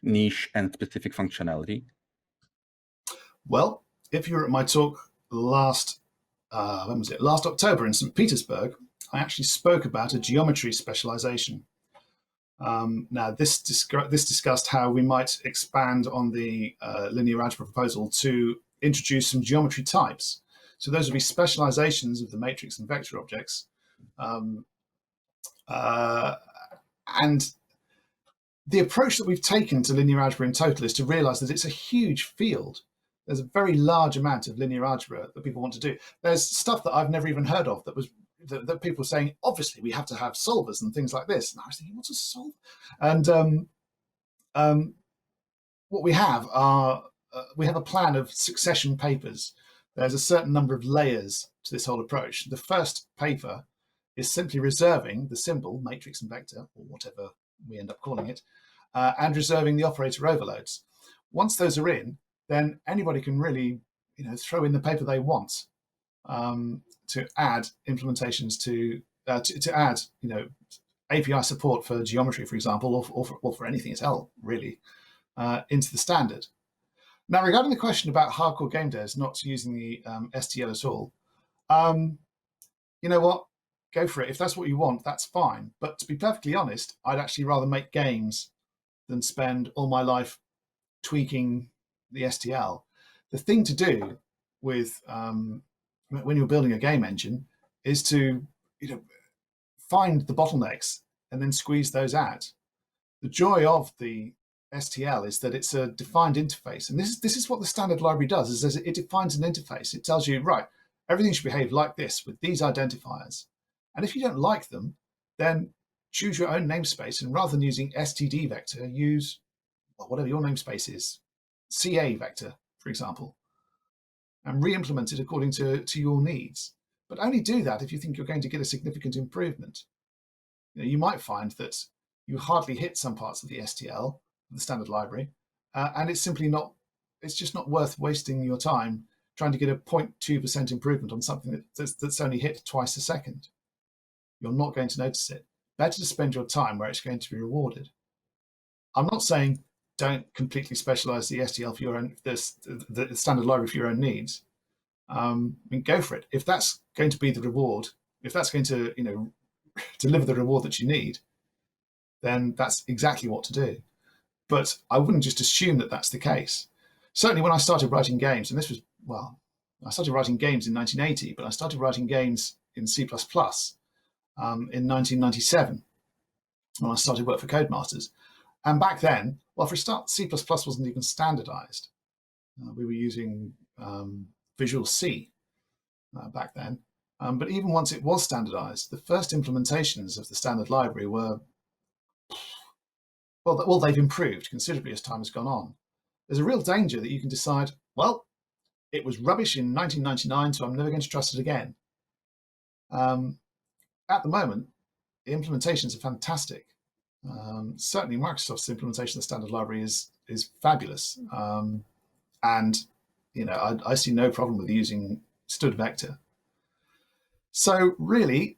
[SPEAKER 2] niche and specific functionality?
[SPEAKER 1] Well, if you were at my talk last October in St. Petersburg, I actually spoke about a geometry specialization. Now, this discussed how we might expand on the linear algebra proposal to introduce some geometry types. So those would be specializations of the matrix and vector objects. And the approach that we've taken to linear algebra in total is to realize that it's a huge field. There's a very large amount of linear algebra that people want to do. There's stuff that I've never even heard of that people are saying, obviously, we have to have solvers and things like this. And I was thinking, what's a solver? And what we have a plan of succession papers. There's a certain number of layers to this whole approach. The first paper is simply reserving the symbol, matrix and vector, or whatever we end up calling it, and reserving the operator overloads. Once those are in, then anybody can really throw in the paper they want to add implementations to add API support for geometry, for example, or for anything at all, really, into the standard. Now, regarding the question about hardcore game devs not using the STL at all, you know what? Go for it. If that's what you want, that's fine. But to be perfectly honest, I'd actually rather make games than spend all my life tweaking the STL. The thing to do with when you're building a game engine is to find the bottlenecks and then squeeze those out. The joy of the STL is that it's a defined interface, and this is what the standard library does: is it defines an interface. It tells you, right, everything should behave like this with these identifiers. And if you don't like them, then choose your own namespace, and rather than using std vector, use whatever your namespace is, ca vector, for example, and re-implement it according to your needs. But only do that if you think you're going to get a significant improvement. You might find that you hardly hit some parts of the STL, the standard library, and it's just not worth wasting your time trying to get a 0.2% improvement on something that's only hit twice a second. You're not going to notice it. Better to spend your time where it's going to be rewarded. I'm not saying don't completely specialize the STL for your own, the standard library for your own needs. Go for it. If that's going to be the reward, if that's going to deliver the reward that you need, then that's exactly what to do. but I wouldn't just assume that that's the case. Certainly when I started writing games, and this was, well, I started writing games in 1980, but I started writing games in C++ in 1997 when I started work for Codemasters. And back then, well, for a start, C++ wasn't even standardized. We were using Visual C back then. But even once it was standardized, the first implementations of the standard library were, well, they've improved considerably as time has gone on. There's a real danger that you can decide, well, it was rubbish in 1999, so I'm never going to trust it again. At the moment, the implementations are fantastic. Certainly, Microsoft's implementation of the standard library is fabulous, and I see no problem with using stud vector. So really,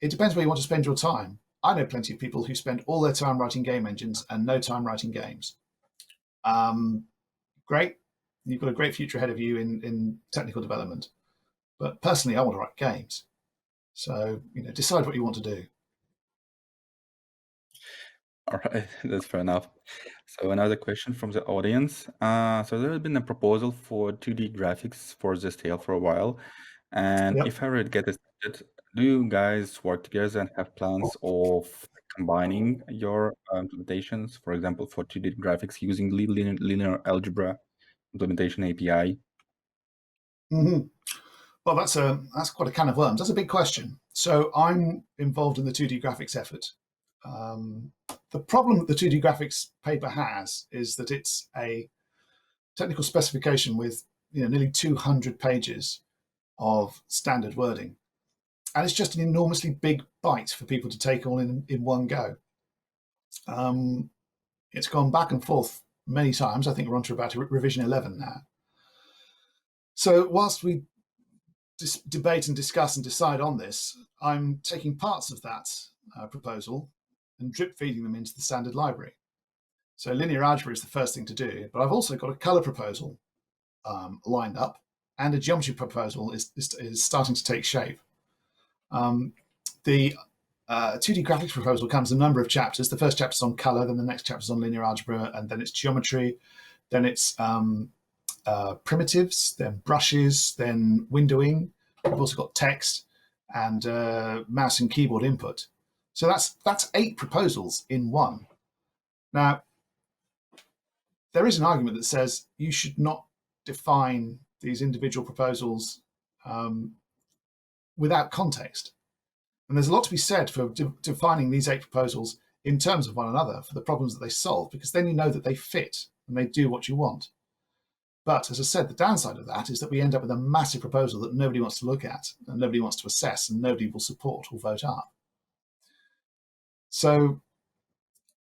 [SPEAKER 1] it depends where you want to spend your time. I know plenty of people who spend all their time writing game engines and no time writing games. Great, you've got a great future ahead of you in technical development. But personally, I want to write games. So decide what you want to do.
[SPEAKER 2] All right, that's fair enough. So another question from the audience. So there has been a proposal for 2D graphics for this tale for a while. And
[SPEAKER 1] Yep.
[SPEAKER 2] if I read get it, do you guys work together and have plans of combining your implementations, for example, for 2D graphics using linear algebra implementation API?
[SPEAKER 1] Mm-hmm. Well, that's quite a can of worms. That's a big question. So I'm involved in the 2D graphics effort. The problem that the 2D graphics paper has is that it's a technical specification with nearly 200 pages of standard wording. And it's just an enormously big bite for people to take all in one go. It's gone back and forth many times. I think we're on to about revision 11 now. So whilst we debate and discuss and decide on this, I'm taking parts of that proposal and drip feeding them into the standard library. So linear algebra is the first thing to do, but I've also got a color proposal lined up, and a geometry proposal is starting to take shape. The 2D graphics proposal comes in a number of chapters. The first chapter is on color, then the next chapter is on linear algebra, and then it's geometry, then it's primitives, then brushes, then windowing. We've also got text and mouse and keyboard input. So that's 8 proposals in one. Now, there is an argument that says you should not define these individual proposals without context. And there's a lot to be said for defining these 8 proposals in terms of one another for the problems that they solve, because then you know that they fit and they do what you want. But as I said, the downside of that is that we end up with a massive proposal that nobody wants to look at and nobody wants to assess and nobody will support or vote up. So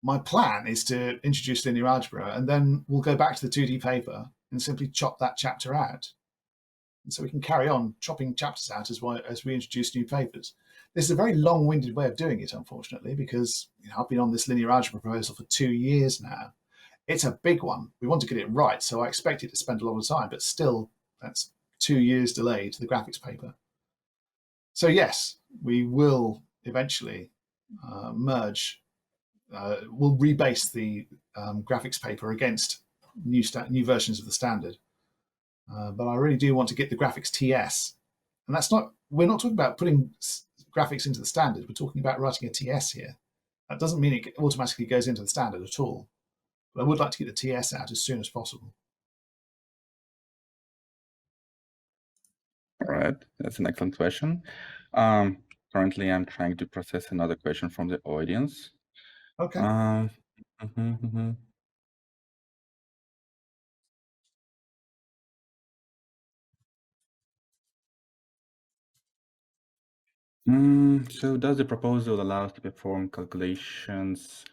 [SPEAKER 1] my plan is to introduce linear algebra, and then we'll go back to the 2D paper and simply chop that chapter out. And so we can carry on chopping chapters out as we introduce new papers. This is a very long-winded way of doing it, unfortunately, because I've been on this linear algebra proposal for 2 years now. It's a big one. We want to get it right, so I expect it to spend a lot of time, but still, that's 2 years delay to the graphics paper. So yes, we will eventually merge. We'll rebase the graphics paper against new versions of the standard. But I really do want to get the graphics TS, and we're not talking about putting graphics into the standard. We're talking about writing a TS here. That doesn't mean it automatically goes into the standard at all. But I would like to get the TS out as soon as possible.
[SPEAKER 2] All right, that's an excellent question. Currently, I'm trying to process another question from the audience.
[SPEAKER 1] Okay.
[SPEAKER 2] So does the proposal allow us to perform calculations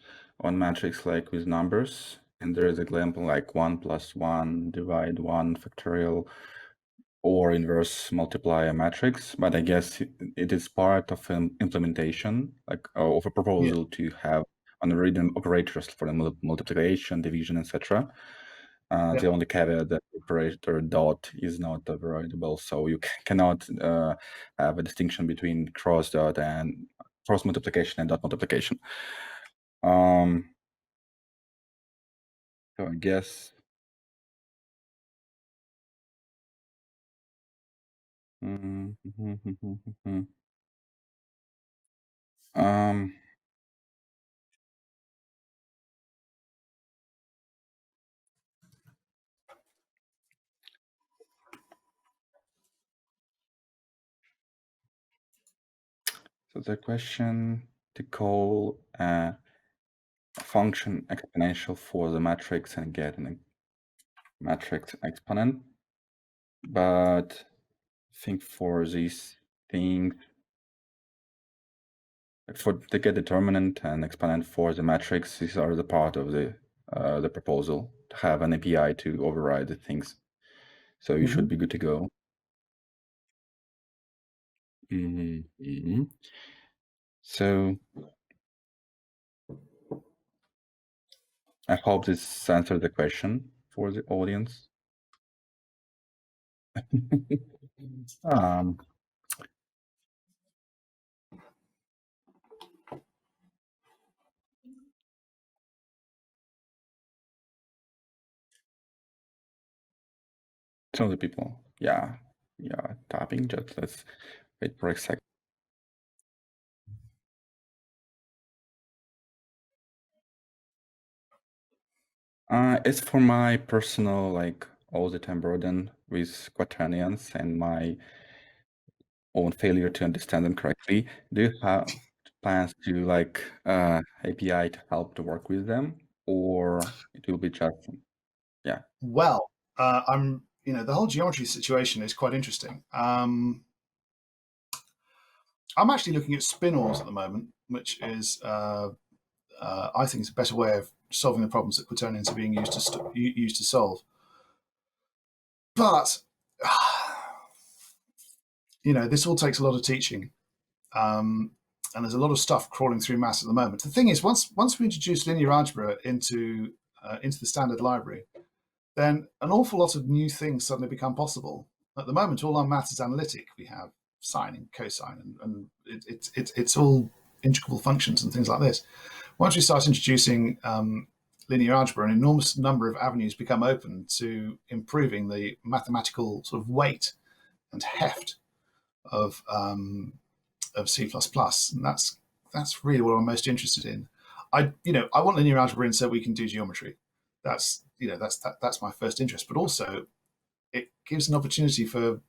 [SPEAKER 2] on matrix like with numbers? And there is an example like 1 + 1 divide 1 factorial or inverse multiply a matrix, but I guess it is part of an implementation, like of a proposal to have unwritten operators for the multiplication, division, etc. The only caveat that the operator dot is not avoidable, so you cannot have a distinction between cross dot and cross multiplication and dot multiplication. So I guess um, so the question to call a function exponential for the matrix and get a matrix exponent, but I think for these things, for to get determinant and exponent for the matrix, these are the part of the proposal to have an API to override the things. So you should be good to go. So I hope this answered the question for the audience. um, some of the people, yeah, tapping. Just let's wait for a second. It's for my personal, like, all the time burden with quaternions and my own failure to understand them correctly. Do you have plans to like API to help to work with them, or it will be just
[SPEAKER 1] Well, the whole geometry situation is quite interesting. I'm actually looking at spinors at the moment, which is I think is a better way of solving the problems that quaternions are being used to solve. But this all takes a lot of teaching, and there's a lot of stuff crawling through maths at the moment. The thing is, once we introduce linear algebra into the standard library, then an awful lot of new things suddenly become possible. At the moment, all our maths is analytic. We have sine and cosine, and it's all integrable functions and things like this. Once we start introducing linear algebra, an enormous number of avenues become open to improving the mathematical sort of weight and heft of C++, and that's really what I'm most interested in. I want linear algebra in so we can do geometry. That's my first interest, but also it gives an opportunity for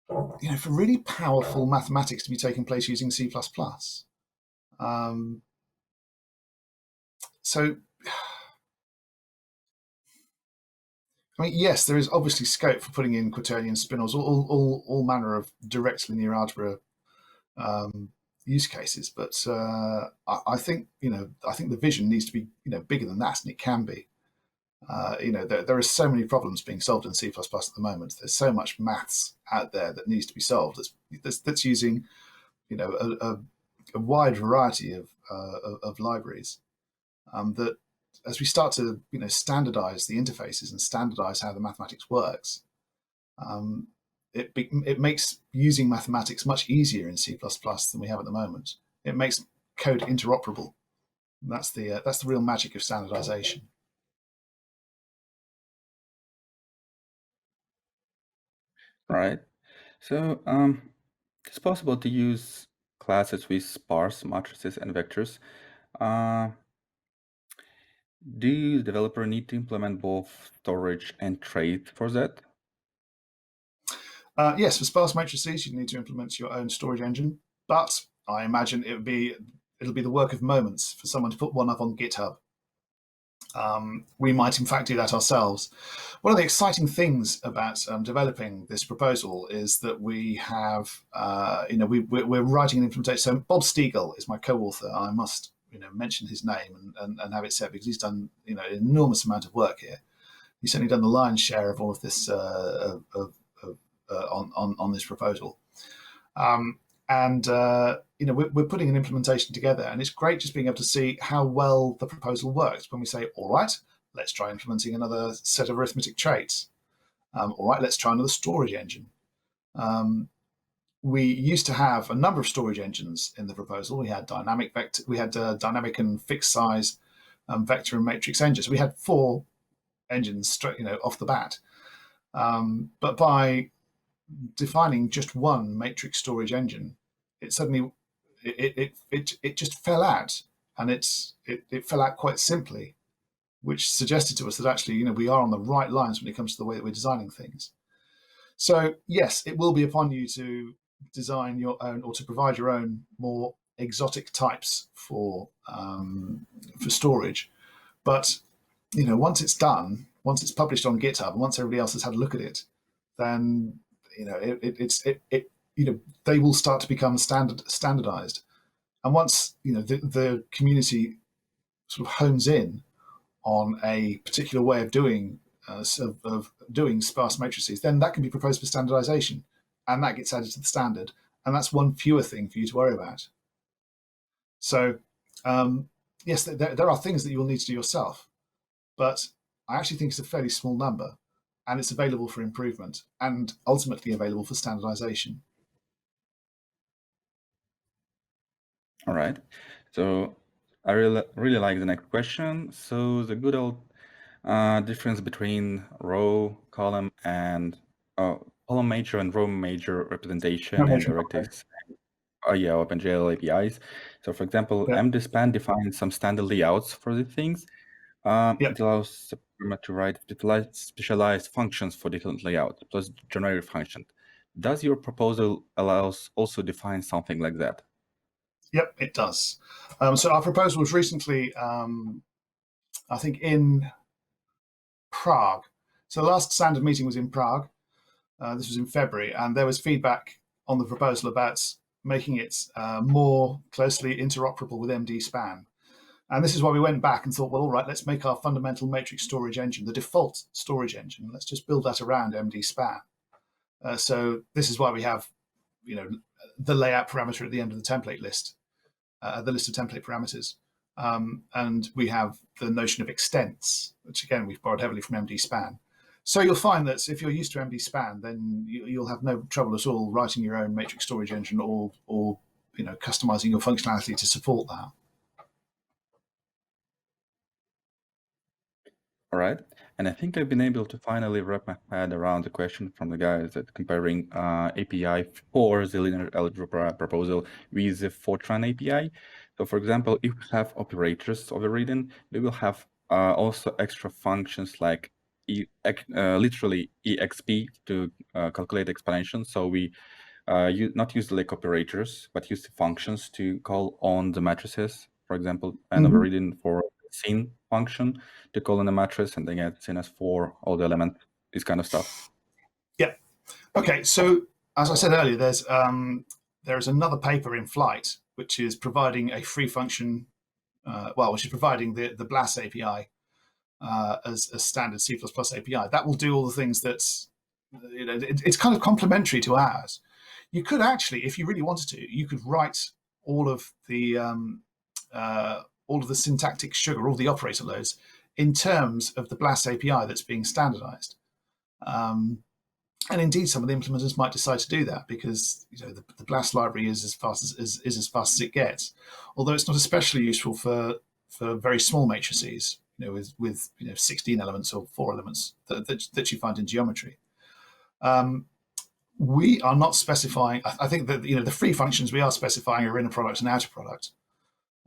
[SPEAKER 1] for really powerful mathematics to be taking place using C++. Um, so, I mean, yes, there is obviously scope for putting in quaternion spinors, all manner of direct linear algebra use cases, but I think the vision needs to be bigger than that, and it can be. There are so many problems being solved in C++ at the moment. There's so much maths out there that needs to be solved. That's using a wide variety of libraries. That as we start to standardize the interfaces and standardize how the mathematics works, it makes using mathematics much easier in C++ than we have at the moment. It makes code interoperable. And that's the real magic of standardization.
[SPEAKER 2] right. So it's possible to use classes with sparse matrices and vectors. Do the developer need to implement both storage and trace for that?
[SPEAKER 1] Yes, for sparse matrices, you need to implement your own storage engine, but I imagine it'll be the work of moments for someone to put one up on GitHub. We might, in fact, do that ourselves. One of the exciting things about developing this proposal is that we have, we're writing an implementation. So Bob Stiegel is my co-author. I must, mention his name and have it said because he's done, an enormous amount of work here. He's certainly done the lion's share of all of this on this proposal. We're putting an implementation together, and it's great just being able to see how well the proposal works when we say, all right, let's try implementing another set of arithmetic traits. All right, let's try another storage engine. We used to have a number of storage engines in the proposal. We had dynamic vector, we had dynamic and fixed size vector and matrix engines. We had 4 engines straight, off the bat. But by defining just one matrix storage engine, it suddenly it just fell out, and it fell out quite simply, which suggested to us that actually we are on the right lines when it comes to the way that we're designing things. So yes, it will be upon you to design your own or to provide your own more exotic types for storage. But once it's done, once it's published on GitHub, and once everybody else has had a look at it, then they will start to become standardized. And once the community sort of hones in on a particular way of doing sparse matrices, then that can be proposed for standardization, and that gets added to the standard, and that's one fewer thing for you to worry about. So yes, there are things that you will need to do yourself, but I actually think it's a fairly small number, and it's available for improvement and ultimately available for standardization.
[SPEAKER 2] All right. So I really like the next question. So the good old difference between row, column, and column major and row major representation in directives. Yeah, OpenGL APIs. So for example, MDSpan defines some standard layouts for these things. It allows the programmer to write specialized functions for different layouts, plus generic function. Does your proposal allows also define something like that?
[SPEAKER 1] Yep, it does. So our proposal was recently, I think, in Prague. So the last standard meeting was in Prague. This was in February, and there was feedback on the proposal about making it more closely interoperable with MDSpan. And this is why we went back and thought, well, all right, let's make our fundamental matrix storage engine, the default storage engine. Let's just build that around MDSpan. So this is why we have, the layout parameter at the end of the template list, the list of template parameters. And we have the notion of extents, which again, we've borrowed heavily from MDSpan. So you'll find that if you're used to MDSpan, then you'll have no trouble at all writing your own matrix storage engine or customizing your functionality to support that.
[SPEAKER 2] All right. And I think I've been able to finally wrap my head around the question from the guys that comparing API for the linear algebra proposal with the Fortran API. So for example, if we have operators overridden, we will have also extra functions like literally exp to calculate expansion. So we not use the like operators, but use the functions to call on the matrices, for example, and overridden for scene function to call in a matrix and then get CNS for all the elements, this kind of stuff.
[SPEAKER 1] Yeah. Okay. So as I said earlier, there is another paper in flight which is providing a free function, which is providing the BLAS API as a standard C++ API. That will do all the things that it's kind of complementary to ours. You could actually, if you really wanted to, you could write all of the syntactic sugar, all the operator loads, in terms of the BLAS API that's being standardized. And indeed, some of the implementers might decide to do that because the BLAS library is as fast as it gets. Although it's not especially useful for very small matrices, with 16 elements or 4 elements that you find in geometry. We are not specifying. I think that the free functions we are specifying are inner product and outer product.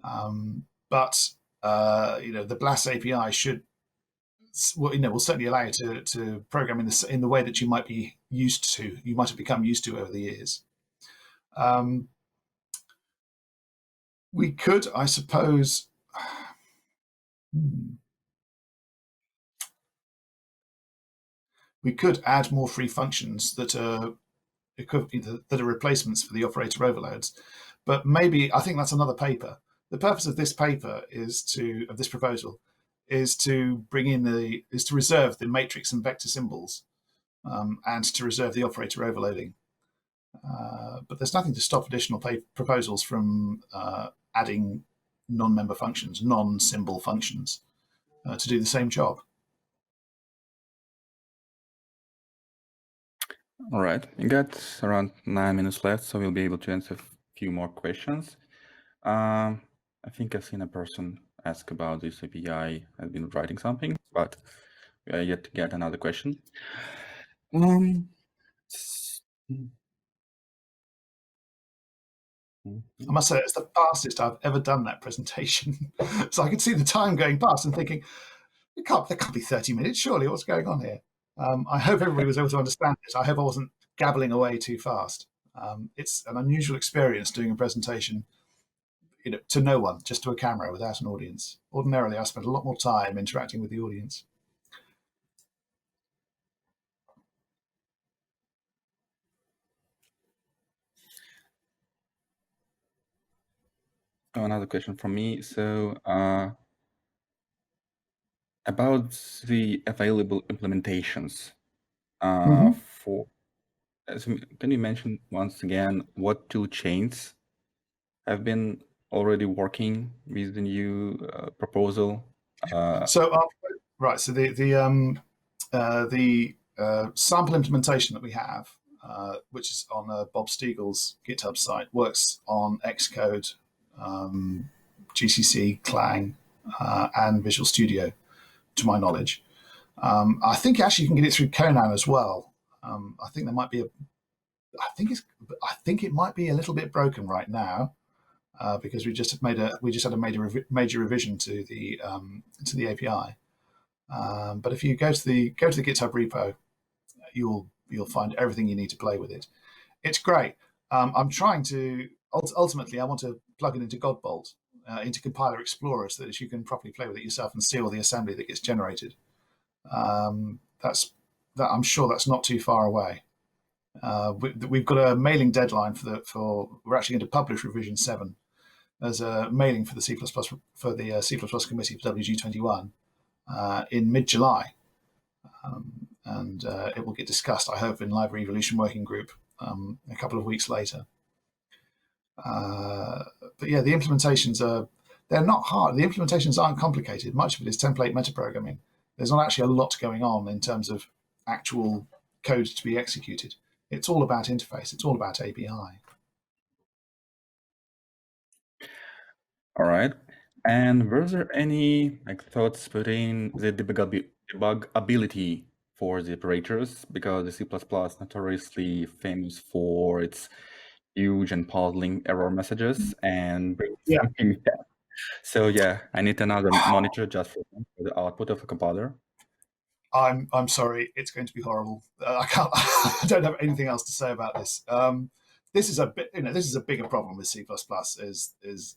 [SPEAKER 1] But the BLAS API will certainly allow you to program in the way that you might be used to. You might have become used to over the years. We could, I suppose. We could add more free functions that are replacements for the operator overloads, but maybe I think that's another paper. The purpose of this paper of this proposal is to reserve the matrix and vector symbols, and to reserve the operator overloading. But there's nothing to stop additional proposals from adding non-member functions, non-symbol functions, to do the same job.
[SPEAKER 2] All right, we got around 9 minutes left, so we'll be able to answer a few more questions. I think I've seen a person ask about this API. I've been writing something, but yet to get another question. Um, s-
[SPEAKER 1] I must say it's the fastest I've ever done that presentation. So I could see the time going past and thinking, there can't be 30 minutes, surely. What's going on here? I hope everybody was able to understand this. I hope I wasn't gabbling away too fast. It's an unusual experience doing a presentation, to no one, just to a camera without an audience. Ordinarily, I spend a lot more time interacting with the audience.
[SPEAKER 2] Another question from me. So, about the available implementations for, can you mention once again what tool chains have been already working with the new proposal?
[SPEAKER 1] So the sample implementation that we have, which is on Bob Stiegel's GitHub site, works on Xcode, GCC, Clang, and Visual Studio, to my knowledge. I think actually you can get it through Conan as well. I think there might be I think it might be a little bit broken right now because we just had a major revision to the API. But if you go to the GitHub repo, you'll find everything you need to play with it. It's great. I'm trying to ultimately I want to plug it into Godbolt, into Compiler Explorer, so that you can properly play with it yourself and see all the assembly that gets generated. I'm sure that's not too far away. We've got a mailing deadline we're actually going to publish revision 7 as a mailing for the C++ committee for WG21 in mid-July, and it will get discussed, I hope, in Library Evolution Working Group a couple of weeks later. But yeah, the implementations they're not hard. The implementations aren't complicated. Much of it is template metaprogramming. There's not actually a lot going on in terms of actual code to be executed. It's all about interface. It's all about API.
[SPEAKER 2] All right. And were there any thoughts putting the debugability for the operators? Because the C++ is notoriously famous for its huge and puzzling error messages and
[SPEAKER 1] Yeah.
[SPEAKER 2] So yeah, I need another monitor just for the output of a compiler.
[SPEAKER 1] I'm sorry, it's going to be horrible. I can't. I don't have anything else to say about this. This is a bigger problem with C++. Is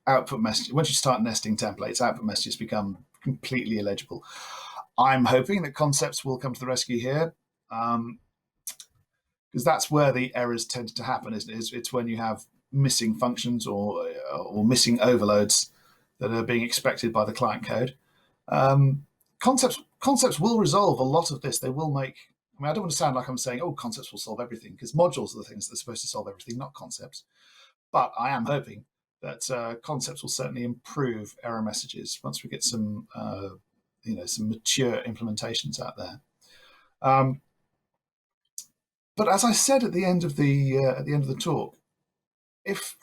[SPEAKER 1] output message. Once you start nesting templates, output messages become completely illegible. I'm hoping that concepts will come to the rescue here, because that's where the errors tend to happen. It's when you have missing functions or missing overloads that are being expected by the client code. Concepts will resolve a lot of this. They will make. I don't want to sound like I'm saying, concepts will solve everything, because modules are the things that are supposed to solve everything, not concepts. But I am hoping that concepts will certainly improve error messages once we get some mature implementations out there. But as I said at the end of the talk, if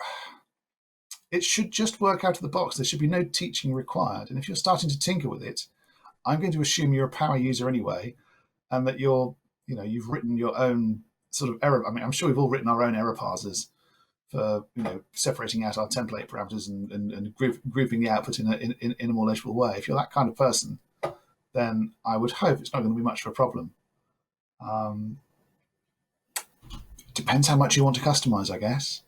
[SPEAKER 1] it should just work out of the box, there should be no teaching required. And if you're starting to tinker with it, I'm going to assume you're a power user anyway, and that you've written your own sort of error. I'm sure we've all written our own error parsers for separating out our template parameters and grouping the output in a more legible way. If you're that kind of person, then I would hope it's not going to be much of a problem. Depends how much you want to customize, I guess.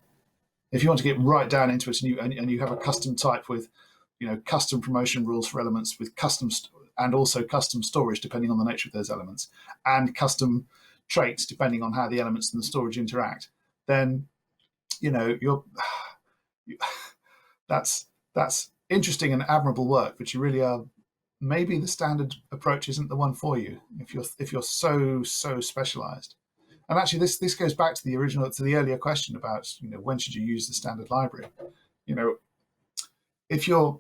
[SPEAKER 1] If you want to get right down into it and you have a custom type with custom promotion rules for elements with and also custom storage depending on the nature of those elements, and custom traits depending on how the elements and the storage interact, then that's interesting and admirable work, but you really are. Maybe the standard approach isn't the one for you if you're so specialized. And actually, this goes back to the earlier question about when should you use the standard library. If your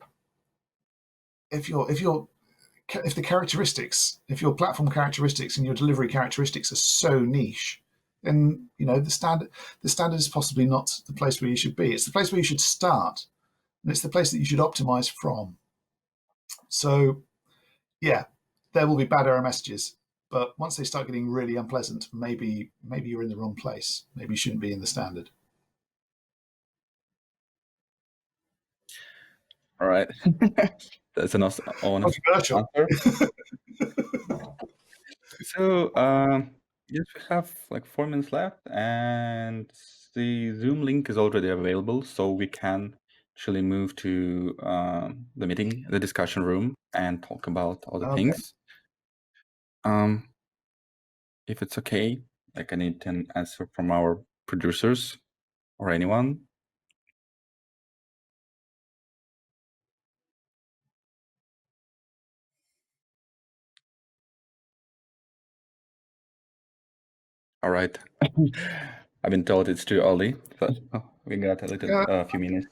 [SPEAKER 1] platform characteristics and your delivery characteristics are so niche, then the standard is possibly not the place where you should be. It's the place where you should start, and it's the place that you should optimize from. So, yeah, there will be bad error messages. But once they start getting really unpleasant, maybe you're in the wrong place. Maybe you shouldn't be in the standard.
[SPEAKER 2] All right. That's an honest
[SPEAKER 1] Controversial.
[SPEAKER 2] answer. So, yes, we have like 4 minutes left, and the Zoom link is already available, so we can actually move to the meeting, the discussion room, and talk about other
[SPEAKER 1] Okay.
[SPEAKER 2] things. If it's okay, like I need an answer from our producers or anyone. All right. I've been told it's too early, but we got a little few minutes.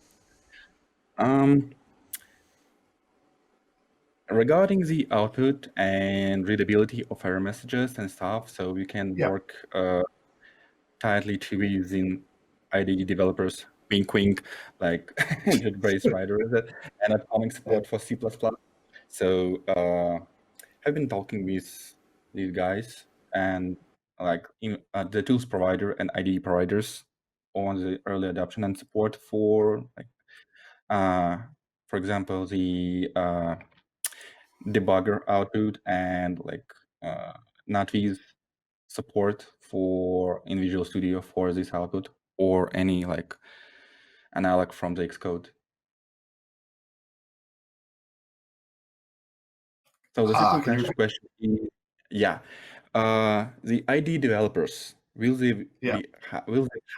[SPEAKER 2] Regarding the output and readability of error messages and stuff, so we can work tightly to be using IDE developers, wink wink, like JetBrains writer and upcoming support for C++. So I've been talking with these guys and like the tools provider and IDE providers on the early adoption and support for like for example the debugger output and like NatVis support for in Visual Studio for this output or any like analog from the Xcode. So the system confusion question is, yeah, the ID developers, will they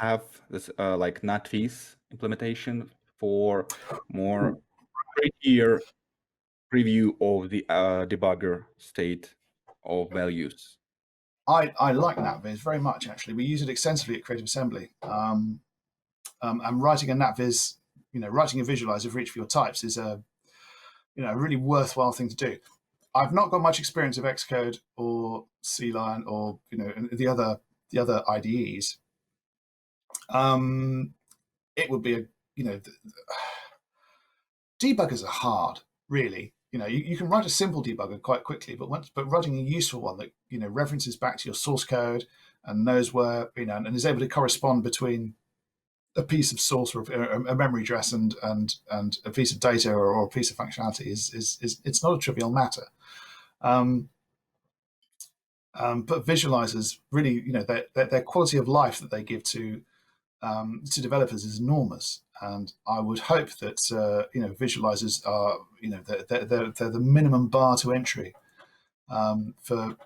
[SPEAKER 2] have this like NatVis implementation for more prettier preview of the debugger state of values?
[SPEAKER 1] I like NatVis very much, actually. We use it extensively at Creative Assembly. And writing a NatVis, writing a visualizer for each of your types is a really worthwhile thing to do. I've not got much experience of Xcode or CLion or the other IDEs. It would be debuggers are hard, really. You can write a simple debugger quite quickly, but writing a useful one that references back to your source code and knows where and is able to correspond between a piece of source or a memory address and a piece of data or a piece of functionality is it's not a trivial matter. But visualizers really, their quality of life that they give to developers is enormous, and I would hope that visualizers are they're the minimum bar to entry for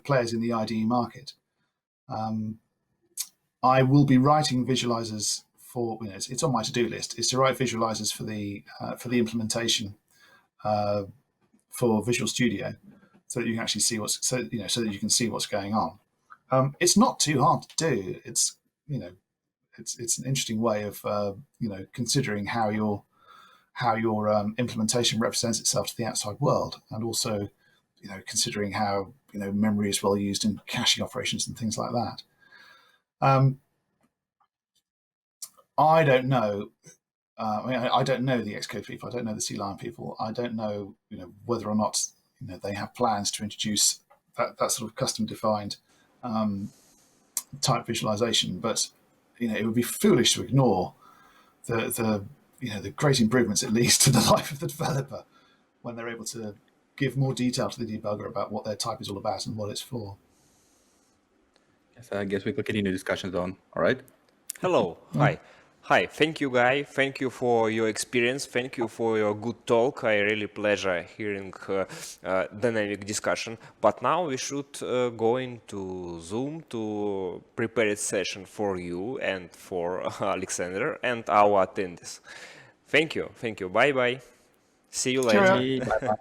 [SPEAKER 1] players in the IDE market. I will be writing visualizers for it's on my to-do list. Is to write visualizers for the implementation for Visual Studio, so that you can actually see so that you can see what's going on. It's not too hard to do. It's it's an interesting way of considering how your implementation represents itself to the outside world, and also considering how memory is well used in caching operations and things like that. I don't know. I don't know the Xcode people. I don't know the CLion people. I don't know, whether or not they have plans to introduce that sort of custom-defined type visualization. But it would be foolish to ignore the great improvements it leads to the life of the developer when they're able to give more detail to the debugger about what their type is all about and what it's for.
[SPEAKER 2] Yes, I guess we could continue discussions on. All right.
[SPEAKER 3] Hello. Hi. Thank you, Guy. Thank you for your experience. Thank you for your good talk. I really pleasure hearing dynamic discussion. But now we should go into Zoom to prepare a session for you and for Alexander and our attendees. Thank you. Bye-bye. See you later.
[SPEAKER 2] Bye-bye.